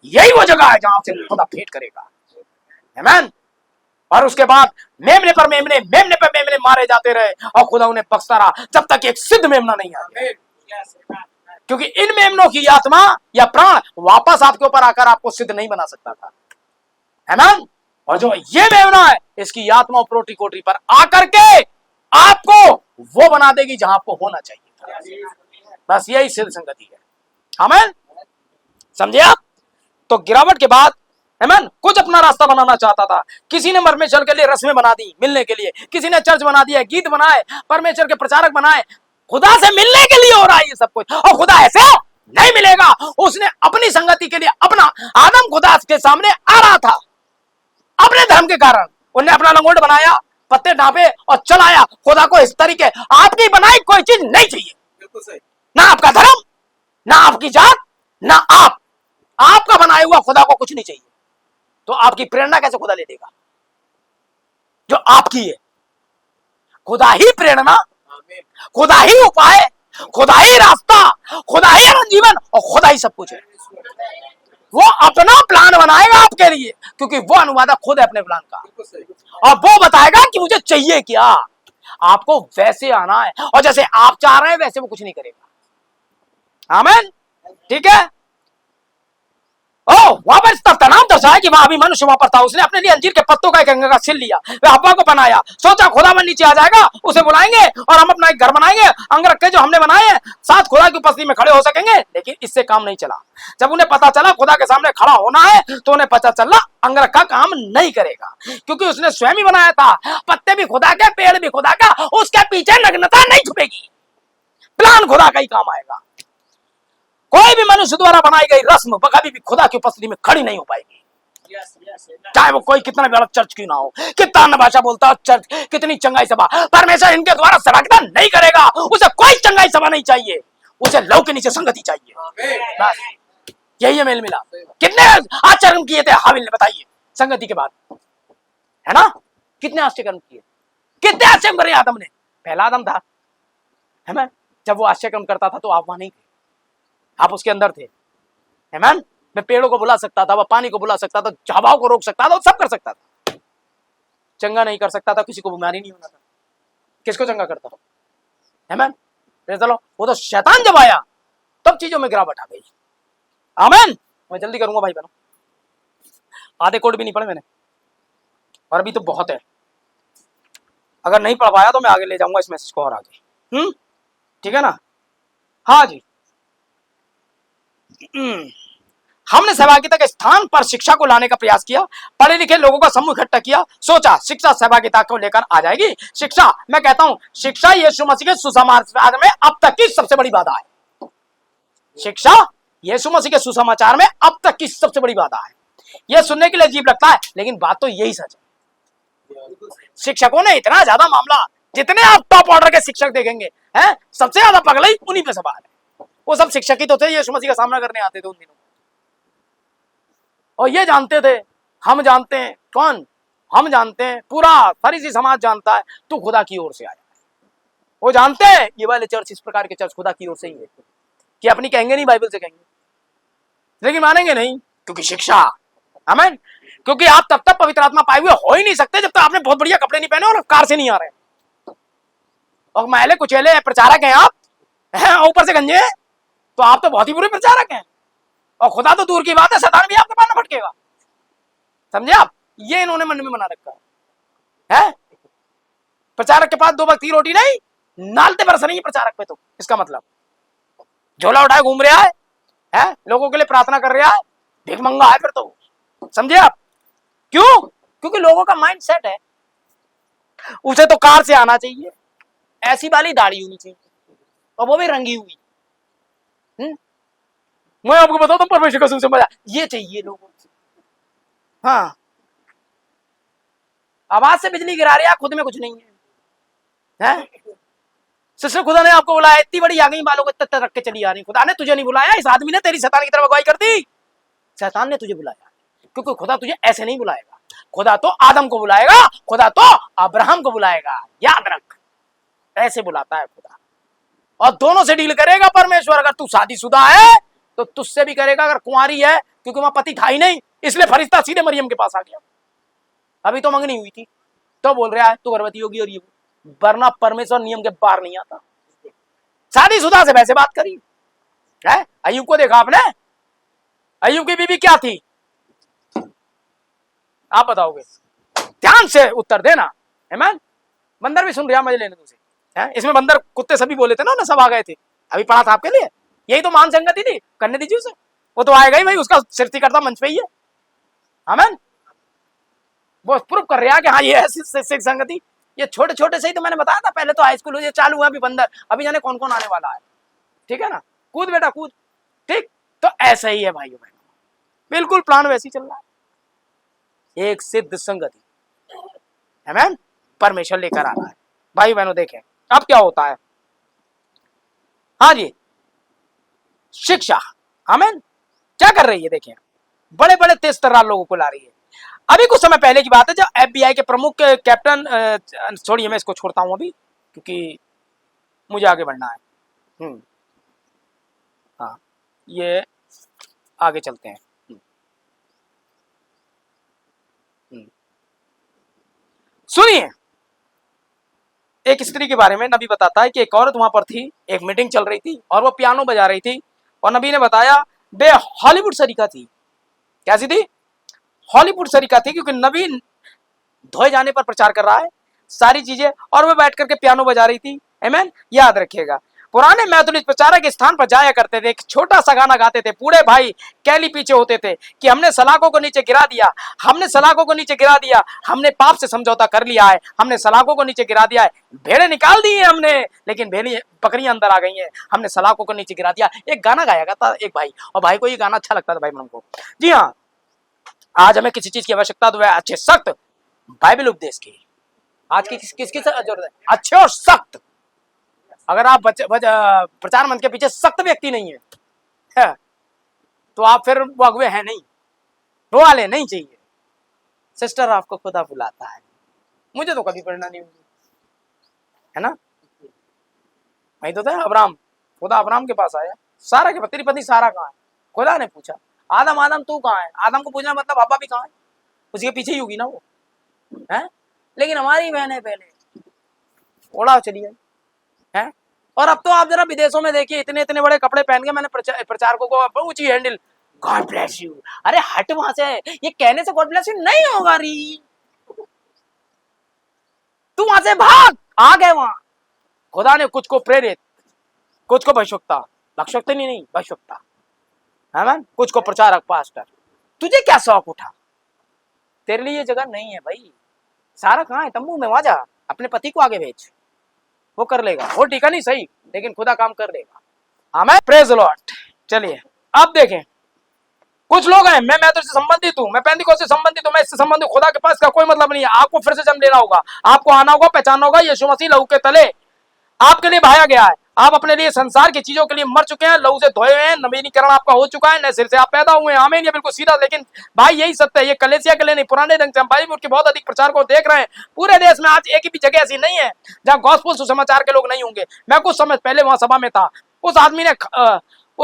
यही वो जगह है जहां से खुदा भेंट करेगा, आमीन। और उसके बाद मेमने पर मेमने, मेमने पर मेमने मारे जाते रहे, और खुदा उन्हें बख्शता रहा जब तक एक सिद्ध मेमना नहीं आ गया, क्योंकि इन मेमनों की आत्मा या प्राण वापस आपके ऊपर आकर आपको सिद्ध नहीं बना सकता था, आमीन। और जो ये मेमना है, इसकी आत्मा प्रोटी कोटरी पर आकर के आपको वो बना देगी जहां आपको होना चाहिए था। बस यही सिद्ध संगति है, आमीन, समझे आप। तो गिरावट के बाद आमीन, कुछ अपना रास्ता बनाना चाहता था, किसी ने परमेश्वर के लिए रस्में बना दी मिलने के लिए, किसी ने चर्च बना दिया, गीत बनाए, परमेश्वर के प्रचारक बनाए, खुदा से मिलने के लिए हो रहा है ये सब कुछ, और खुदा ऐसे नहीं मिलेगा। उसने अपनी संगति के लिए अपना आदम खुदा के सामने आ रहा था, अपने धर्म के कारण उन्हें अपना लंगोट बनाया, पत्ते ढांपे और चलाया। खुदा को इस तरीके आपकी बनाई कोई चीज नहीं चाहिए, ना आपका धर्म, ना आपकी जात, ना आपका बनाया हुआ खुदा को कुछ नहीं चाहिए। तो आपकी प्रेरणा कैसे खुदा ले लेगा जो आपकी है? खुदा ही प्रेरणा, खुदा ही उपाय, खुदा ही रास्ता, खुदा ही जीवन, और खुदा ही सब कुछ है। वो अपना प्लान बनाएगा आपके लिए, क्योंकि वो अनुवादक खुद है अपने प्लान का, और वो बताएगा कि मुझे चाहिए क्या। आपको वैसे आना है, और जैसे आप चाह रहे हैं वैसे वो कुछ नहीं करेगा, आमीन, ठीक है। वहां पर तब तनाव दर्शाया कि वहां भी मनुष्य वहां पर था, उसने अपने लिए अंजीर के पत्तों का एक अंग का छिल लिया, वह हव्वा को बनाया, सोचा खुदावन नीचे आ जाएगा, उसे बुलाएंगे और हम अपना एक घर बनाएंगे, अंग रख के जो हमने बनाए हैं साथ खुदा की उपस्थिति में खड़े हो सकेंगे। लेकिन इससे काम नहीं चला। जब उन्हें पता चला खुदा के सामने खड़ा होना है, तो उन्हें पता चला अंग रखा काम नहीं करेगा, क्योंकि उसने स्वयं ही बनाया था। पत्ते भी खुदा के, पेड़ भी खुदा का, उसके पीछे नग्नता नहीं छुपेगी, प्लान खुदा का ही काम आएगा। कोई भी मनुष्य द्वारा बनाई गई रस्म कभी भी खुदा की उपस्थिति में खड़ी नहीं हो पाएगी, चाहे वो कोई कितना बड़ा चर्च क्यों ना हो, कितना अन्य भाषा बोलता हो चर्च, कितनी चंगाई सभा, परमेश्वर इनके द्वारा सहभागिता नहीं करेगा। उसे कोई चंगाई सभा नहीं चाहिए, उसे लहू के नीचे संगति चाहिए। बस यही है मेल मिला। कितने आचरण किए थे हाबिल ने, बताइए, संगति के बाद, है ना? कितने आश्चर्य किए, कितने आश्चर्य करे आदम ने। पहला आदम था, है ना, जब वो आश्चर्य करता था तो आप वहां नहीं थे, आप उसके अंदर थे। आमेन। मैं पेड़ों को बुला सकता था, वह पानी को बुला सकता था, हवाओं को रोक सकता था, सब कर सकता था। चंगा नहीं कर सकता था, किसी को बीमारी नहीं होना था। किसको चंगा करता था? आमेन। चलो, वो तो शैतान जब आया तब चीजों में गिरावट आ गई। आमेन। मैं जल्दी करूंगा भाई बहनों, आधे कोड भी नहीं पढ़े मैंने, और अभी तो बहुत है। अगर नहीं पढ़ पाया तो मैं आगे ले जाऊंगा इस मैसेज को और आगे। ठीक है ना? हाँ जी। हमने सहभागिता के स्थान पर शिक्षा को लाने का प्रयास किया, पढ़े लिखे लोगों का समूह इकट्ठा किया, सोचा शिक्षा सहभागिता को लेकर आ जाएगी। शिक्षा, मैं कहता हूं, शिक्षा यीशु मसीह के सुसमाचार में अब तक की सबसे बड़ी बाधा है। शिक्षा यीशु मसीह के सुसमाचार में अब तक की सबसे बड़ी बाधा है। यह सुनने के लिए अजीब लगता है, लेकिन बात तो यही सच है। शिक्षकों ने इतना ज्यादा मामला, जितने आप टॉप ऑर्डर के शिक्षक देखेंगे, हैं, सबसे ज्यादा पगलाई उन्हीं पे सवाल है। वो सब शिक्षक ही तो थे, यीशु मसीह का सामना करने आते थे उन दिनों, और ये जानते थे, हम जानते हैं। कौन? हम जानते हैं, पूरा फरीसी समाज जानता है तू खुदा की ओर से आया है। वो जानते हैं ये वाले चर्च, इस प्रकार के चर्च खुदा की ओर से ही है, कि अपनी कहेंगे नहीं, बाइबल से कहेंगे, लेकिन मानेंगे नहीं, क्योंकि शिक्षा। आमीन। क्योंकि आप तब तक पवित्र आत्मा पाए हुए हो ही नहीं सकते जब तक आपने बहुत बढ़िया कपड़े नहीं पहने और कार से नहीं आ रहे, और मैले कुचेले प्रचारक हैं आप, हैं, ऊपर से गंजे, तो आप तो बहुत ही बुरे प्रचारक हैं। और खुदा तो दूर की बात है, शैतान भी आपके पास न भटकेगा। समझे आप? ये इन्होंने मन में बना रखा है। प्रचारक के पास 2 वक्त की रोटी नहीं, नालते बरस रही है प्रचारक पे, तो इसका मतलब झोला उठाए घूम रहा है, लोगों के लिए प्रार्थना कर रहा है, भीख मंगा है फिर तो। समझे आप? क्यों? क्योंकि लोगों का माइंड सेट है, उसे तो कार से आना चाहिए, ऐसी वाली दाढ़ी होनी चाहिए, और वो भी रंगी हुई। मैं आपको बताता हूँ परमेश्वर का सुसमाचार ये चाहिए लोगों को। हाँ, आवाज से बिजली गिरा रहे, खुद में कुछ नहीं है, सिस्टर खुदा ने आपको बुलाया, इतनी बड़ी आ गई, बालों को तत्त रख के चली आ रही। खुदा ने तुझे नहीं बुलाया, इस आदमी ने तेरी शैतान की तरफ अगुवाई कर दी। शैतान ने तुझे बुलाया, क्योंकि खुदा तुझे ऐसे नहीं बुलाएगा। खुदा तो आदम को बुलाएगा, खुदा तो अब्राहम को बुलाएगा, याद रख, ऐसे बुलाता है खुदा। और दोनों से डील करेगा परमेश्वर। अगर तू शादीशुदा है तो तुझसे भी करेगा, अगर कुंवारी है, क्योंकि वहां पति था ही नहीं, इसलिए फरिश्ता सीधे मरियम के पास आ गया। अभी तो मंगनी हुई थी, तो बोल रहा है तू गर्भवती होगी, और ये वरना परमेश्वर नियम के बाहर नहीं आता। शादीशुदा से वैसे बात करी है। अय्यूब को देखा आपने? अय्यूब की बीवी क्या थी? आप बताओगे? ध्यान से उत्तर देना। आमीन। बंदर भी सुन रहा, मजे लेने तुझे है। इसमें बंदर कुत्ते सभी बोले थे ना, सब आ गए थे। अभी पढ़ा था आपके लिए, यही तो मान संगति थी, करने दीजिए उसे, वो तो आएगा ही भाई, उसका सृष्टिकर्ता मंच पे ही है। आमीन। वो प्रूफ कर रहा है कि हाँ ये ऐसी संगति। ये छोटे छोटे से ही तो मैंने बताया था, पहले तो हाई स्कूल ये चालू हुआ, अभी बंदर, अभी जाने कौन कौन आने वाला है। ठीक है ना? कूद बेटा कूद। ठीक, तो ऐसा ही है भाइयों बहनों, बिल्कुल प्लान वैसे ही चल रहा है। एक सिद्ध संगति, आमीन, परमेश्वर लेकर आ रहा है। भाई बहनों देखें अब क्या होता है। हाँ जी, शिक्षा, आमीन, क्या कर रही है? देखें, बड़े बड़े तेज तर्रार लोगों को ला रही है। अभी कुछ समय पहले की बात है, जब FBI के प्रमुख कैप्टन, छोड़िए मैं इसको छोड़ता हूं अभी, क्योंकि मुझे आगे बढ़ना है। हाँ, ये आगे चलते हैं। सुनिए, एक स्त्री के बारे में नबी बताता है कि एक औरत वहां पर थी, एक मीटिंग चल रही थी और वो पियानो बजा रही थी, और नबी ने बताया बे हॉलीवुड सरीका थी। कैसी थी? हॉलीवुड सरीका थी, क्योंकि नबी धोए जाने पर प्रचार कर रहा है सारी चीजें, और वो बैठ करके पियानो बजा रही थी। आमीन। याद रखिएगा, पुराने मैथोडिस्ट प्रचारक के स्थान पर जाया करते थे, एक छोटा सा गाना गाते थे, बूढ़े भाई कैली पीछे होते थे कि हमने सलाखों को नीचे गिरा दिया, हमने सलाखों को नीचे गिरा दिया, हमने पाप से समझौता कर लिया है, हमने सलाखों को नीचे गिरा दिया है, भेड़ें निकाल दी है हमने, लेकिन भेड़ियां बकरियां अंदर आ गई हैं, हमने सलाखों को नीचे गिरा दिया। एक गाना गाया था एक भाई, और भाई को ये गाना अच्छा लगता था भाई बहनों को। जी हाँ, आज हमें किसी चीज की आवश्यकता तो है अच्छे सख्त बाइबल उपदेश की। आज की किसकी जरूरत है? अच्छे और सख्त। अगर आप प्रचार मंच के पीछे सख्त व्यक्ति नहीं है, तो आप फिर वो अगुवे हैं नहीं, वो वाले नहीं चाहिए। सिस्टर आपको खुदा बुलाता है, मुझे तो कभी प्रेरणा नहीं हुई है ना। वही तो था अब्राहम, खुदा अब्राहम के पास आया, सारा के तेरी पत्नी सारा कहाँ है? खुदा ने पूछा आदम आदम तू कहाँ है? आदम को पूछना मतलब अब्बा भी कहाँ है, उसके पीछे ही होगी ना वो है। लेकिन हमारी बहनें पहले उड़ा चली गई है। और अब तो आप जरा विदेशों में देखिए, इतने इतने बड़े कपड़े पहन के मैंने प्रचारकों को ऊंची हैंडल, गॉड ब्लेस यू। अरे हट वहां से, ये कहने से गॉड ब्लेस यू नहीं होगा री, तू वहां से भाग। आ गए वहां, खुदा ने कुछ को प्रेरित, कुछ को भविष्यवक्ता, भविष्यवक्ता नहीं भविष्यवक्ता है मैन, कुछ को प्रचारक पास्टर। तुझे क्या शौक उठा? तेरे लिए ये जगह नहीं है भाई। सारा कहाँ है? तंबू में, वहां जा, अपने पति को आगे भेज, वो कर लेगा। वो टीका नहीं सही, लेकिन खुदा काम कर देगा। हमें प्रेज लॉर्ड। चलिए अब देखें, कुछ लोग हैं, मैं तो इससे संबंधित हूं, मैं पेंटिकोस्ट से संबंधित हूं, मैं इससे संबंधित, खुदा के पास का कोई मतलब नहीं है। आपको फिर से जन्म लेना होगा, आपको आना होगा, पहचानना होगा यीशु मसीह लहू के तले आपके लिए बहाया गया है। आप अपने लिए संसार की चीजों के लिए मर चुके हैं, लहू से धोए हुए हैं, नवीनीकरण आपका हो चुका है, नए सिर से आप पैदा हुए हैं। आमीन। ये बिल्कुल सीधा, लेकिन भाई यही सत्य है। ये कलेसिया के लिए नहीं, पुराने ढंग से हम बॉलीवुड के बहुत अधिक प्रचार को देख रहे हैं। पूरे देश में आज एक भी जगह ऐसी नहीं है जहां गॉस्पेल सुसमाचार के लोग नहीं होंगे। मैं कुछ समय पहले वहां सभा में था, उस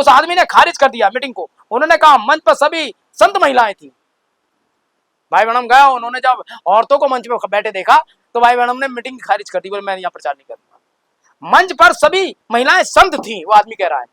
आदमी ने खारिज कर दिया मीटिंग को। उन्होंने कहा मंच पर सभी संत महिलाएं थी। भाई मैडम गया, उन्होंने जब औरतों को मंच पे बैठे देखा तो भाई मैडम ने मीटिंग खारिज कर दी, बोले मैं यहाँ प्रचार नहीं करूंगा। मंच पर सभी महिलाएं संत थी, वो आदमी कह रहा है।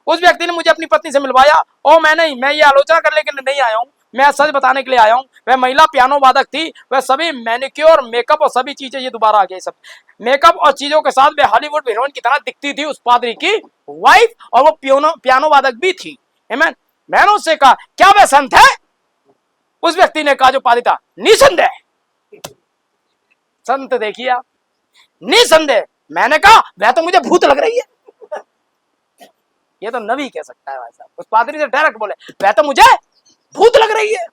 उस व्यक्ति ने मुझे अपनी पत्नी से मिलवाया। ओ मैं ये आलोचना करने के लिए नहीं आया हूँ, मैं सच बताने के लिए आया हूँ। वह महिला पियानो वादक थी, वह सभी मैनिक्योर, मेकअप और सभी चीजें, ये दोबारा आ गई, सब मेकअप और चीजों के साथ वह हॉलीवुड हीरोइन की तरह दिखती थी, उस पादरी की वाइफ, और वो पियानो वादक भी थी। मैंने उससे कहा क्या वह संत है? उस व्यक्ति ने कहा, जो पादरी था, निसंदेह। संत देखिए आप, निसंदेह। मैंने कहा वह तो मुझे भूत लग रही है। ये तो नबी कह सकता है भाई साहब। उस पादरी से डायरेक्ट बोले वह तो मुझे भूत लग रही है?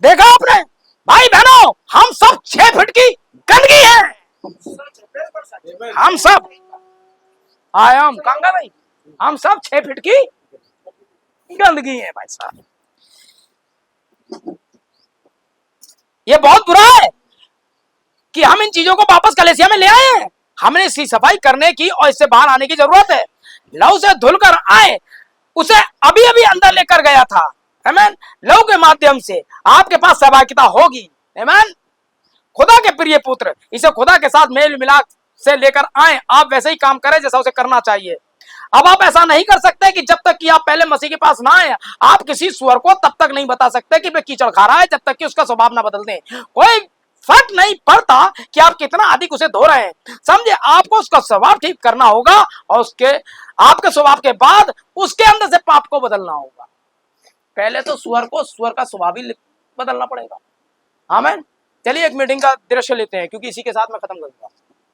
देखा आपने भाई बहनों, हम सब 6 फीट की गंदगी है। हम सब आयाम कांगा भाई, हम सब 6 फीट की गंदगी है भाई साहब। ये बहुत बुरा है कि हम इन चीजों को वापस कलेसिया में ले आए हैं। हमने इसकी सफाई करने की और इससे बाहर आने की जरूरत है। लहू से धुलकर आए, उसे अभी अभी अंदर लेकर गया था। आमीन। लहू के माध्यम से आपके पास सहभागिता होगी। आमीन। खुदा के प्रिय पुत्र, इसे खुदा के साथ मेल मिलाप से लेकर आए। आप वैसे ही काम करें जैसा उसे करना चाहिए। अब आप ऐसा नहीं कर सकते कि जब तक कि आप पहले मसीह के पास ना आए, आप किसी सुअर को तब तक नहीं बता सकते कि वह कीचड़ खा रहा है, जब तक कि उसका स्वभाव ना बदल दें। कोई फर्क नहीं पड़ता कि आप कितना अधिक उसे धो रहे हैं, समझे। आपको उसका स्वभाव ठीक करना होगा और आपके स्वभाव के बाद उसके अंदर से पाप को बदलना होगा। पहले तो सुअर का स्वभाव ही बदलना पड़ेगा। आमीन। चलिए एक मीटिंग का दृश्य लेते हैं, क्योंकि इसी के साथ मैं खत्म करूंगा।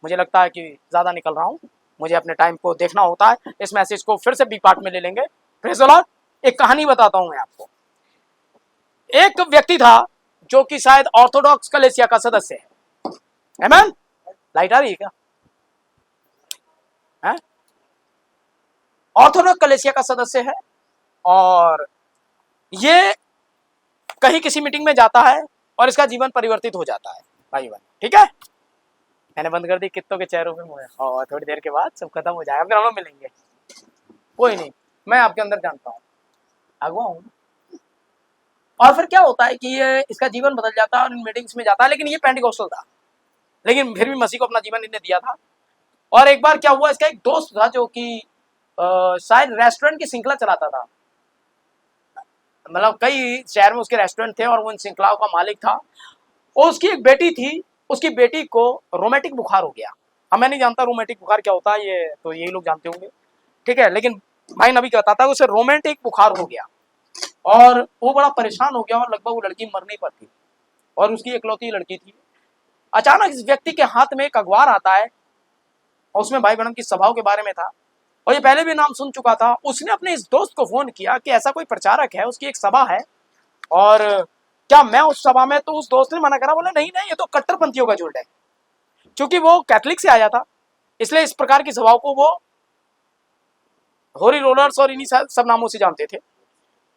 मुझे लगता है कि ज्यादा निकल रहा हूं, मुझे अपने टाइम को देखना होता है। इस मैसेज को फिर से बी पार्ट में ले लेंगे। Praise the Lord. एक कहानी बताता हूं मैं आपको। एक व्यक्ति था जो कि शायद ऑर्थोडॉक्स कलेसिया का सदस्य है। आमीन। लाइट आ रही है क्या? है? ऑर्थोडॉक्स कलेसिया का सदस्य है और ये कहीं किसी मीटिंग में जाता है और इसका जीवन परिवर्तित हो जाता है। भाई बहन, ठीक है, मैंने बंद कर दी। कित्तों के चेहरों पे मुझे, और थोड़ी देर के बाद सब खत्म हो जाएगा, फिर हम लोग मिलेंगे। कोई नहीं, मैं आपके अंदर जानता हूँ, अगुआ हूँ। और फिर क्या होता है कि ये इसका जीवन बदल जाता है और इन मीटिंग्स में जाता है। लेकिन ये पेंटिकोस्टल था, लेकिन फिर भी मसीह को अपना जीवन इन्हें दिया था। और एक बार क्या हुआ, इसका एक दोस्त था जो कि शायद रेस्टोरेंट की श्रृंखला चलाता था। मतलब कई शहर में उसके रेस्टोरेंट थे और वो इन श्रृंखलाओं का मालिक था। और उसकी एक बेटी थी, उसकी बेटी को रोमेटिक बुखार हो गया। मैं नहीं जानता रोमेटिक बुखार क्या होता है, ये तो यही लोग जानते होंगे, ठीक है। लेकिन भाई नबी कहता था उसे रोमेटिक बुखार हो गया और वो बड़ा परेशान हो गया और लगभग वो लड़की मरने पर थी और उसकी इकलौती लड़की थी। अचानक इस व्यक्ति के हाथ में एक अखबार आता है और उसमें भाई बहन की सभाओं के बारे में था और ये पहले भी नाम सुन चुका था। उसने अपने इस दोस्त को फोन किया कि ऐसा कोई प्रचारक है, उसकी एक सभा है और क्या मैं उस सभा में। तो उस दोस्त ने मना करा, बोला नहीं नहीं, ये तो कट्टरपंथियों का झुंड है। क्योंकि वो कैथलिक से आया था, इसलिए इस प्रकार की सभाओं को वो होरी रोलर्स और इन्हीं सब नामों से जानते थे।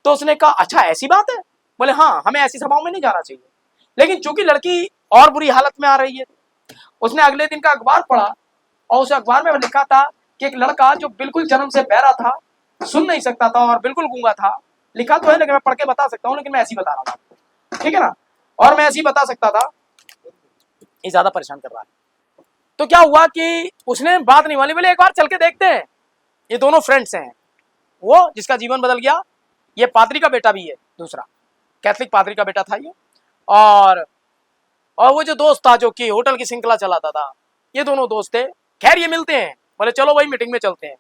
तो उसने कहा अच्छा ऐसी बात है, बोले हाँ, हमें ऐसी सभाओं में नहीं जाना चाहिए। लेकिन चूंकि लड़की और बुरी हालत में आ रही है, उसने अगले दिन का अखबार पढ़ा और उस अखबार में लिखा था कि एक लड़का जो बिल्कुल जन्म से बहरा था सुन नहीं सकता था और बिल्कुल गूंगा था। लिखा तो है लेकिन मैं पढ़ के बता सकता हूँ, लेकिन मैं ऐसे ही बता रहा था, ठीक है ना। और मैं ऐसे ही बता सकता था, ये ज्यादा परेशान कर रहा है। तो क्या हुआ कि उसने बात नहीं मानी, बोले एक बार चल के देखते हैं। ये दोनों फ्रेंड्स हैं, वो जिसका जीवन बदल गया, ये पादरी का बेटा भी है, दूसरा कैथलिक पादरी का बेटा था ये, और वो जो दोस्त था जो कि होटल की श्रृंखला चलाता था, ये दोनों दोस्त थे। खैर ये मिलते हैं, बोले चलो वही मीटिंग में चलते हैं।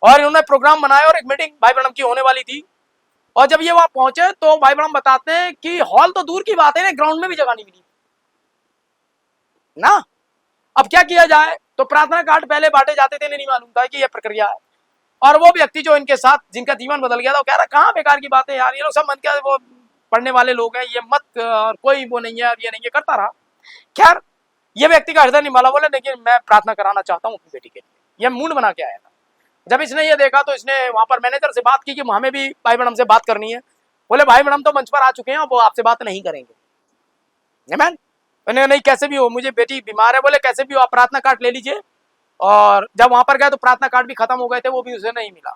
और इन्होंने प्रोग्राम बनाया और एक मीटिंग भाई ब्रह्म की होने वाली थी। और जब ये वहां पहुंचे तो भाई ब्रह्म बताते हैं कि हॉल तो दूर की बात है, ग्राउंड में भी जगह नहीं मिली ना। अब क्या किया जाए, तो प्रार्थना कार्ड पहले बांटे जाते थे, नहीं मालूम था कि यह प्रक्रिया है। और वो व्यक्ति जो इनके साथ जिनका जीवन बदल गया था, वो कह रहा कहाँ बेकार की बात है यार, ये लोग सब मन के वो पढ़ने वाले लोग हैं, ये मत और कोई वो नहीं है, ये नहीं है, करता रहा। खैर ये व्यक्ति का हृदय नहीं माला, बोले लेकिन मैं प्रार्थना कराना चाहता हूँ अपनी बेटी के लिए। ये मूड बना के आया था। जब इसने ये देखा तो इसने वहां पर मैनेजर से बात की कि हमें भी भाई मैडम से बात करनी है। बोले भाई मैडम तो मंच पर आ चुके हैं, वो आपसे बात नहीं करेंगे। मैन मैंने नहीं, कैसे भी हो, मुझे बेटी बीमार है। बोले कैसे भी हो, आप प्रार्थना कार्ड ले लीजिए। और जब वहां पर गए तो प्रार्थना कार्ड भी खत्म हो गए थे, वो भी उसे नहीं मिला।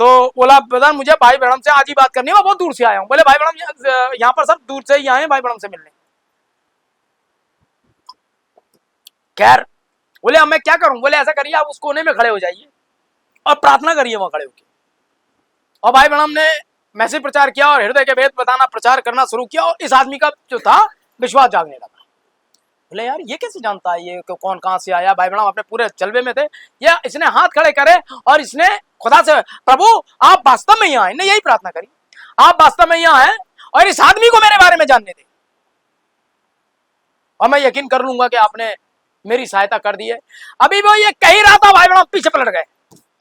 तो बोला प्रधान मुझे भाई मैडम से आज ही बात करनी है, मैं बहुत दूर से आया हूँ। बोले भाई मैडम यहाँ पर सब दूर से ही आए हैं भाई मैडम से मिलने। खैर बोले अब मैं क्या करूं। बोले ऐसा करिए आप उस कोने में खड़े हो जाइए और प्रार्थना करिए वहां खड़े होकर। और भाई मैडम ने मैसेज प्रचार किया और हृदय के भेद बताना प्रचार करना शुरू किया, और इस आदमी का जो था विश्वास जागने लगा। बोले यार ये कैसे जानता है, ये कौन कहां से आया। भाई मैडम अपने पूरे जलवे में थे। ये इसने हाथ खड़े करे और इसने खुदा से, प्रभु आप वास्तव में यहाँ आए, नहीं यही प्रार्थना करी, आप वास्तव में यहाँ आए और इस आदमी को मेरे बारे में जानने दे, और मैं यकीन कर लूंगा कि आपने मेरी सहायता कर दी है। अभी वो ये कह ही रहा था, भाई मैडम पीछे पलट गए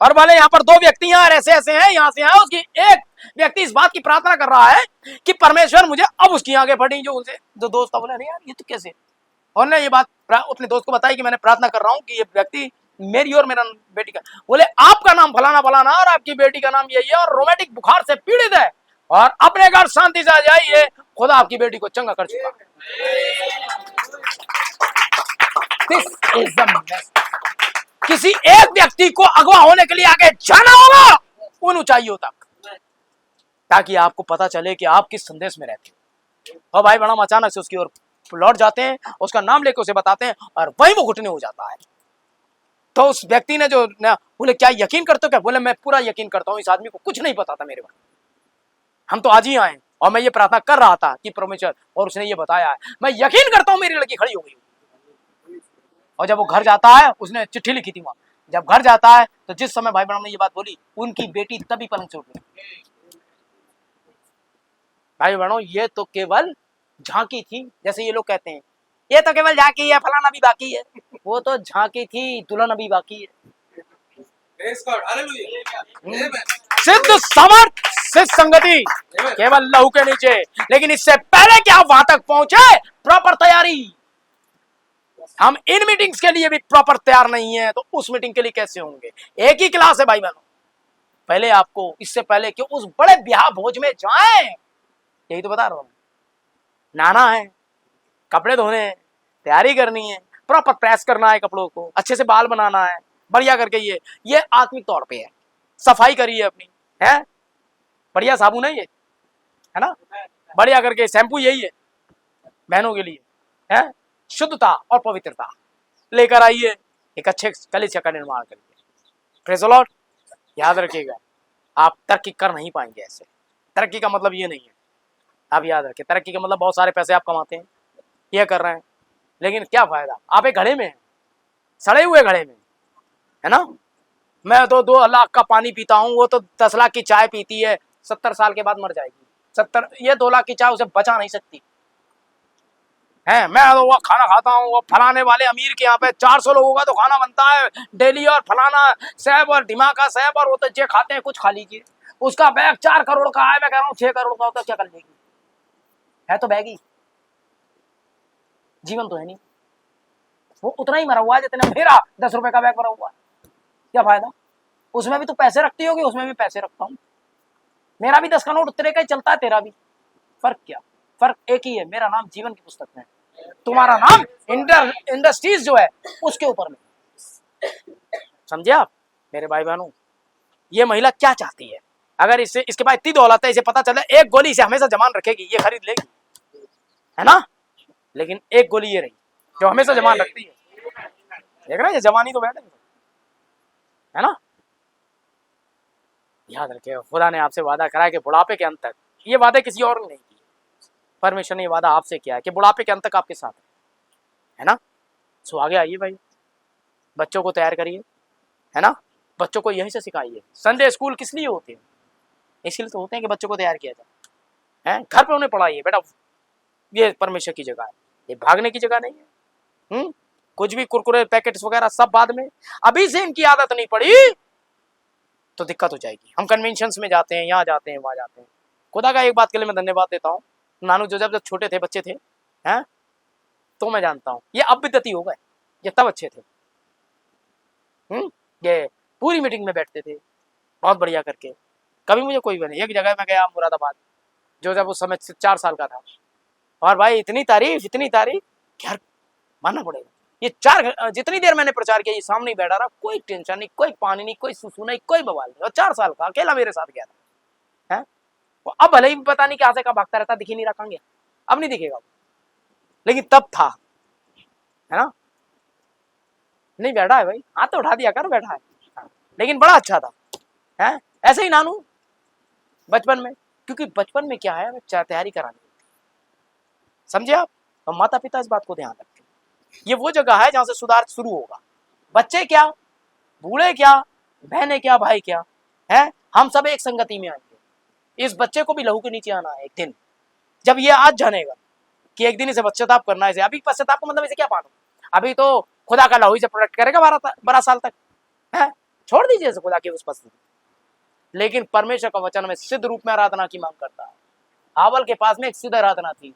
और बोले यहाँ पर दो व्यक्ति यहाँ ऐसे ऐसे हैं, यहाँ से आए। उसकी एक व्यक्ति इस बात की प्रार्थना कर रहा है कि परमेश्वर मुझे अब उसकी आगे बढ़ी। जो उनसे जो दोस्त था, बोले अरे यार ये तो कैसे। और ने ये बात अपने दोस्त को बताई कि मैंने प्रार्थना कर रहा हूँ कि ये व्यक्ति मेरी और मेरा बेटी का। बोले आपका नाम फलाना फलाना और आपकी बेटी का नाम यही है और रोमेटिक बुखार से पीड़ित है, और अपने घर शांति से आ जाइए, खुदा आपकी बेटी को चंगा कर चुका। This is the message. किसी एक व्यक्ति को अगवा होने के लिए आगे जाना होगा उन ऊंचाइयों तक, ताकि आपको पता चले कि आप किस संदेश में रहते हो। और भाई बड़ा अचानक से उसकी ओर लौट जाते हैं, उसका नाम लेकर उसे बताते हैं और वहीं वो घुटने हो जाता है। तो उस व्यक्ति ने जो बोले क्या यकीन करते हो क्या। बोले मैं पूरा यकीन करता हूँ, इस आदमी को कुछ नहीं पता था मेरे बारे में, हम तो आज ही आए और मैं ये प्रार्थना कर रहा था कि परमेश्वर, और उसने ये बताया है, मैं यकीन करता हूँ मेरी लड़की खड़ी हो गई। और जब वो घर जाता है, उसने चिट्ठी लिखी थी वहां, जब घर जाता है तो जिस समय भाई बहन ने ये बात बोली, उनकी बेटी तभी पलंग से उठ गई। भाई बहनों ये तो केवल झांकी थी, जैसे ये लोग कहते हैं ये तो केवल झांकी है, फलाना भी बाकी है। वो तो झांकी थी, दुल्हन अभी बाकी है। सिद्ध समर्थ सिद्ध संगति केवल लहू के नीचे, लेकिन इससे पहले कि आप वहां तक पहुंचे, प्रॉपर तैयारी। हम इन मीटिंग्स के लिए भी प्रॉपर तैयार नहीं है, तो उस मीटिंग के लिए कैसे होंगे। एक ही क्लास है भाई बहनों, पहले आपको इससे पहले कि उस बड़े ब्याह भोज में जाएं, यही तो बता रहा हूं, नहाना है, कपड़े धोने हैं, तैयारी करनी है, प्रॉपर प्रेस करना है कपड़ों को, अच्छे से बाल बनाना है बढ़िया करके। ये आत्मिक तौर पे है। सफाई करिए अपनी, है बढ़िया साबुन है ये, है ना, बढ़िया करके शैम्पू यही है बहनों के लिए, है शुद्धता और पवित्रता लेकर आइए, एक अच्छे कलीसिया का निर्माण करिए। Praise the Lord. याद रखिएगा, आप तरक्की कर नहीं पाएंगे ऐसे। तरक्की का मतलब ये नहीं है, आप याद रखिए, तरक्की का मतलब बहुत सारे पैसे आप कमाते हैं, ये कर रहे हैं, लेकिन क्या फायदा, आप एक घड़े में हैं, सड़े हुए घड़े में, है ना। मैं तो 2 लाख का पानी पीता हूँ, वो तो 10 लाख की चाय पीती है, 70 साल के बाद मर जाएगी। 70 ये 2 लाख की चाय उसे बचा नहीं सकती है। मैं तो वो खाना खाता हूँ, वो फलाने वाले अमीर के यहाँ पे 400 लोगों का तो खाना बनता है डेली, और फलाना सेब और ढिमाका सेब, और वो तो जे खाते हैं कुछ खा लीजिए, उसका बैग 4 करोड़ का है, मैं कह रहा हूँ 6 करोड़ का होता क्या कर लेगी, है तो बैग ही, जीवन तो है नहीं। वो उतना ही मरा हुआ है जितना मेरा 10 रुपए का बैग भरा हुआ है, क्या फायदा। उसमें भी तो पैसे रखती होगी, उसमें भी पैसे रखता हूँ, मेरा भी 10 का नोट तेरे का ही चलता है, तेरा भी, फर्क क्या, फर्क एक ही है, मेरा नाम जीवन की पुस्तक में, तुम्हारा नाम इंडस्ट्रीज जो है उसके ऊपर में। समझे आप मेरे भाई बहनों। ये महिला क्या चाहती है। अगर इसे इसके पास इतनी दौलत है, इसे पता चला एक गोली इसे हमेशा जमान रखेगी, ये खरीद लेगी, है ना। लेकिन एक गोली ये रही जो हमेशा जमान रखती है। देख रहे हैं, ये जवानी तो बैठे है ना। याद रखिए, खुदा ने आपसे वादा करा है कि बुढ़ापे के अंत तक, ये वादे किसी और ने नहीं किए, परमेश्वर ने ये वादा आपसे किया है कि बुढ़ापे के अंत तक आपके साथ है ना। सो आगे आइए भाई, बच्चों को तैयार करिए, है ना। बच्चों को यहीं से सिखाइए। संडे स्कूल किस लिए होते हैं? इसलिए तो होते हैं कि बच्चों को तैयार किया जाए, है। घर पे उन्हें पढ़ाइए, बेटा ये परमेश्वर की जगह है, ये भागने की जगह नहीं है। कुछ भी कुरकुरे पैकेट्स वगैरह सब बाद में, अभी से इनकी आदत नहीं पड़ी तो दिक्कत हो जाएगी। हम कन्वेंशंस में जाते हैं, यहाँ जाते हैं, वहां जाते हैं। खुदा का एक बात के लिए मैं धन्यवाद देता हूँ, नानू जो जब छोटे थे, बच्चे थे, हैं, तो मैं जानता हूँ ये अब विद्यती हो गए, ये तब अच्छे थे। ये पूरी मीटिंग में बैठते थे, बहुत बढ़िया करके। कभी मुझे कोई बने, एक जगह मैं गया मुरादाबाद, जो जब उस समय 4 साल का था, और भाई इतनी तारीफ यार मानना पड़ेगा। ये जितनी देर मैंने प्रचार किया, ये सामने ही बैठा रहा, कोई टेंशन नहीं, कोई पानी नहीं, कोई सुसु नहीं, कोई बवाल नहीं, और 4 साल का अकेला मेरे साथ गया था, है। अब भले ही पता नहीं कहां से कहां भागता रहता, दिख ही नहीं रखा गया, अब नहीं दिखेगा, लेकिन तब था, है ना। नहीं बैठा है भाई, हाथ तो उठा दिया कर, बैठा है, लेकिन बड़ा अच्छा था, है। ऐसे ही नानू बचपन में, क्योंकि बचपन में क्या है, तैयारी करानी होती है, समझे आप। और माता पिता इस बात को ध्यान रखें, ये वो जगह है जहां से सुधार शुरू होगा। बच्चे क्या, बूढ़े क्या, बहनें क्या, भाई क्या, है, हम सब एक संगति में आएंगे। इस बच्चे को भी लहू के नीचे आना है एक दिन, जब ये आज जानेगा कि एक दिन इसे पश्चाताप करना है। इसे अभी पश्चाताप का मतलब इसे क्या पाना, अभी तो खुदा का लहू इसे प्रोटेक्ट करेगा 12 साल तक, है। छोड़ दीजिए इसे खुदा की उस उपस्थिति। लेकिन परमेश्वर का वचन में सिद्ध रूप में आराधना की मांग करता है। हावल के पास में एक सिद्ध आराधना थी,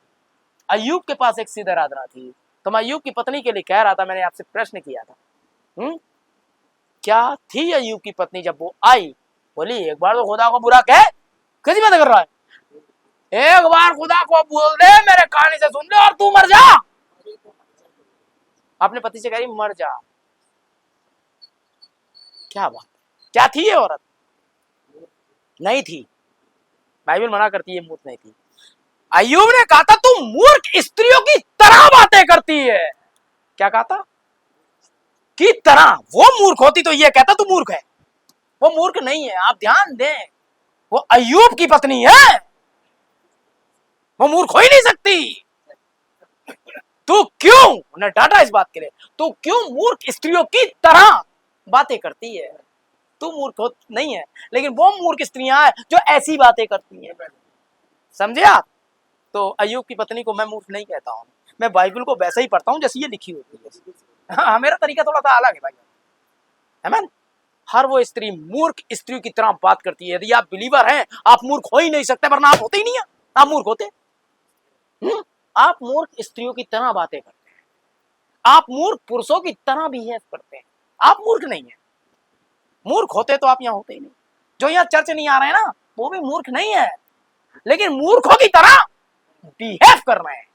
अय्यूब के पास एक सिद्ध आराधना थी। तो मैं अय्यूब की पत्नी के लिए कह रहा था, मैंने आपसे प्रश्न किया था, क्या थी अय्यूब की पत्नी जब वो आई? बोली एक बार तो खुदा को बुरा कह, किसी बात कर रहा है, एक बार खुदा को बोल दे, मेरे कहानी से सुन ले और तू मर जा। अपने पति से कह रही मर जा, क्या बात, क्या थी ये औरत? नहीं थी, बाइबल मना करती है, मूर्ख नहीं थी। अय्यूब ने कहा था तू मूर्ख स्त्रियों की तरह बातें करती है। क्या कहा था? की तरह। वो मूर्ख होती तो ये कहता तू मूर्ख है, वो मूर्ख नहीं है। आप ध्यान दें, वो अय्यूब की पत्नी है, वो मूर्ख हो ही नहीं सकती। तू क्यों, उन्हें डांटा इस बात के लिए, तू क्यों मूर्ख स्त्रियों की तरह बातें करती है? तू मूर्ख नहीं है, लेकिन वो मूर्ख स्त्रियां हैं जो ऐसी बातें करती हैं, समझे आप। तो अय्यूब की पत्नी को मैं मूर्ख नहीं कहता हूँ, मैं बाइबल को वैसे ही पढ़ता हूँ जैसे ये लिखी होती है। हाँ, मेरा तरीका थोड़ा सा अलग है भाई, आमीन। हर वो स्त्री मूर्ख स्त्रियों की तरह बात करती है। यदि आप बिलीवर हैं, आप मूर्ख हो ही नहीं सकते, वरना आप होते ही नहीं है, आप मूर्ख होते। आप मूर्ख स्त्रियों की तरह बातें करते हैं, आप मूर्ख पुरुषों की तरह बिहेव करते हैं। आप मूर्ख नहीं है, मूर्ख होते तो आप यहाँ होते ही नहीं। जो यहाँ चर्च नहीं आ रहे हैं ना, वो भी मूर्ख नहीं है, लेकिन मूर्खों की तरह बिहेव कर रहे हैं।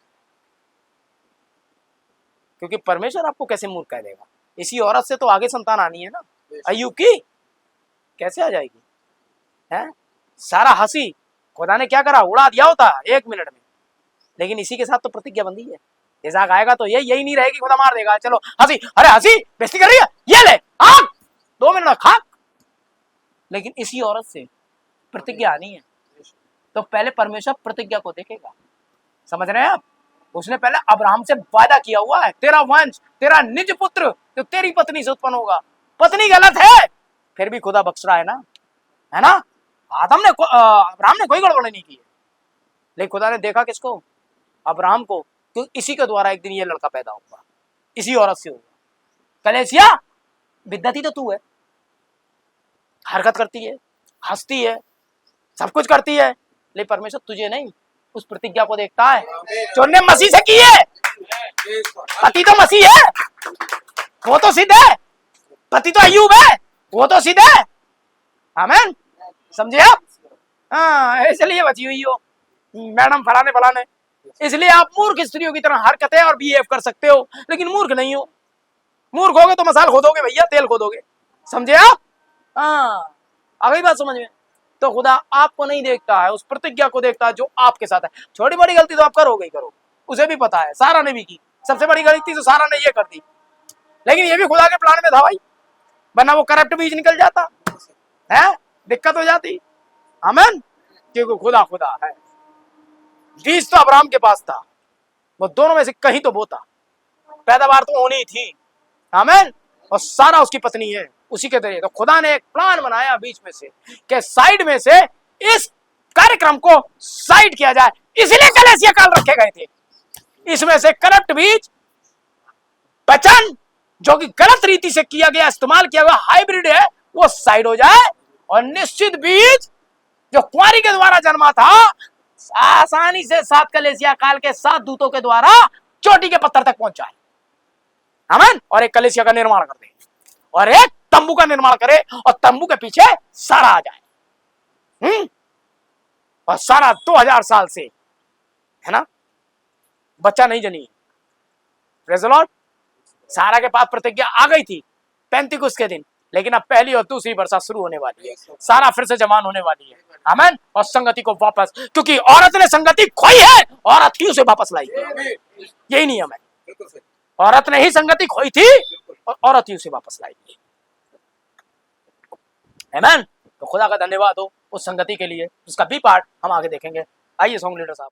क्योंकि परमेश्वर आपको कैसे मूर्ख कह देगा? इसी औरत से तो आगे संतान आनी है ना, अय्यूब की कैसे आ जाएगी, है? सारा हंसी खुदा ने क्या करा, उड़ा दिया होता 1 मिनट में, लेकिन इसी के साथ तो प्रतिज्ञा बंधी है। इज़ाक आएगा तो यही नहीं रहेगी, खुदा मार देगा। चलो हंसी, अरे हंसी बेइज्जती कर रही है, ये ले आग 2 मिनट में खाक। लेकिन इसी औरत से प्रतिज्ञा आनी है, तो पहले परमेश्वर प्रतिज्ञा को देखेगा, समझ रहे हैं आप। उसने पहले अब्राहम से वादा किया हुआ है, तेरा वंश, तेरा निज पुत्र तो तेरी पत्नी से उत्पन्न होगा। पत्नी गलत है, फिर भी खुदा बख्श रहा है ना, है ना। अब्राहम ने कोई गड़बड़ नहीं की है, लेकिन खुदा ने देखा किसको? अब्राहम को, तो इसी के द्वारा एक दिन ये लड़का पैदा होगा, इसी औरत से होगा। कलेसिया विद्यार्थी तो तू है, हरकत करती है, हंसती है, सब कुछ करती है, लेकिन परमेश्वर तुझे नहीं, उस प्रतिज्ञा को देखता है जो ने मसीह से की है। पति तो मसीह है, वो तो सिद्ध है, पति तो अय्यूब है, वो तो सिद्ध है, आमीन, समझे आप। हाँ, इसलिए बची हुई हो मैडम फलाने, इसलिए आप मूर्ख स्त्रियों की तरह हरकतें और बिहेव कर सकते हो, लेकिन मूर्ख नहीं हो। मूर्ख होगे तो मसाल खोदोगे भैया, तेल खोदोगे, समझे आप। हाँ, आ गई बात समझ में? तो खुदा आपको नहीं देखता है, उस प्रतिज्ञा को देखता है जो आपके साथ है। छोटी बड़ी गलती तो आप करोगे ही करो, उसे भी पता है, सारा ने भी की। सबसे बड़ी गलती तो सारा ने ये कर दी, लेकिन ये भी खुदा के प्लान में था भाई, वरना वो करप्ट बीज निकल जाता है, दिक्कत हो जाती। आमीन। क्योंकि खुदा खुदा है। बीज तो अब्राहम के पास था, वो दोनों में से कहीं तो बोता, पैदावार तो होनी थी। आमीन। और सारा उसकी पत्नी है, उसी के जरिए। तो खुदा ने एक प्लान बनाया बीच में से, कि साइड में से इस कार्यक्रम को साइड किया जाए, इसलिए कलेसिया काल रखे गए थे। इसमें से करप्ट बीज, वचन जो कि गलत रीति से किया गया, इस्तेमाल किया गया हाइब्रिड है, वो साइड हो जाए, और निश्चित बीज जो कुंवारी के द्वारा जन्मा था, आसानी से 7 कलेसिया काल के 7 दूतों के द्वारा चोटी के पत्थर तक पहुंच जाए। आमीन। और एक कलेसिया का निर्माण कर दे, और एक तंबू का निर्माण करे, और तंबू के पीछे सारा आ जाए। और सारा 2000 साल से, है ना, बच्चा नहीं जनी। Praise the Lord. सारा के पास प्रतिज्ञा आ गई थी पेंतिकुस्त के दिन, लेकिन अब पहली और दूसरी बरसात शुरू होने वाली है, सारा फिर से जमान होने वाली है। आमीन। और संगति को वापस, क्योंकि औरत ने संगति खोई है, औरत ही उसे वापस लाई। यही नियम है, औरत ने ही संगति खोई थी और औरत ही उसे वापस लाएगी। आमीन। तो खुदा का धन्यवाद हो उस संगति के लिए, उसका बी पार्ट हम आगे देखेंगे। आइए सॉन्ग लीडर साहब।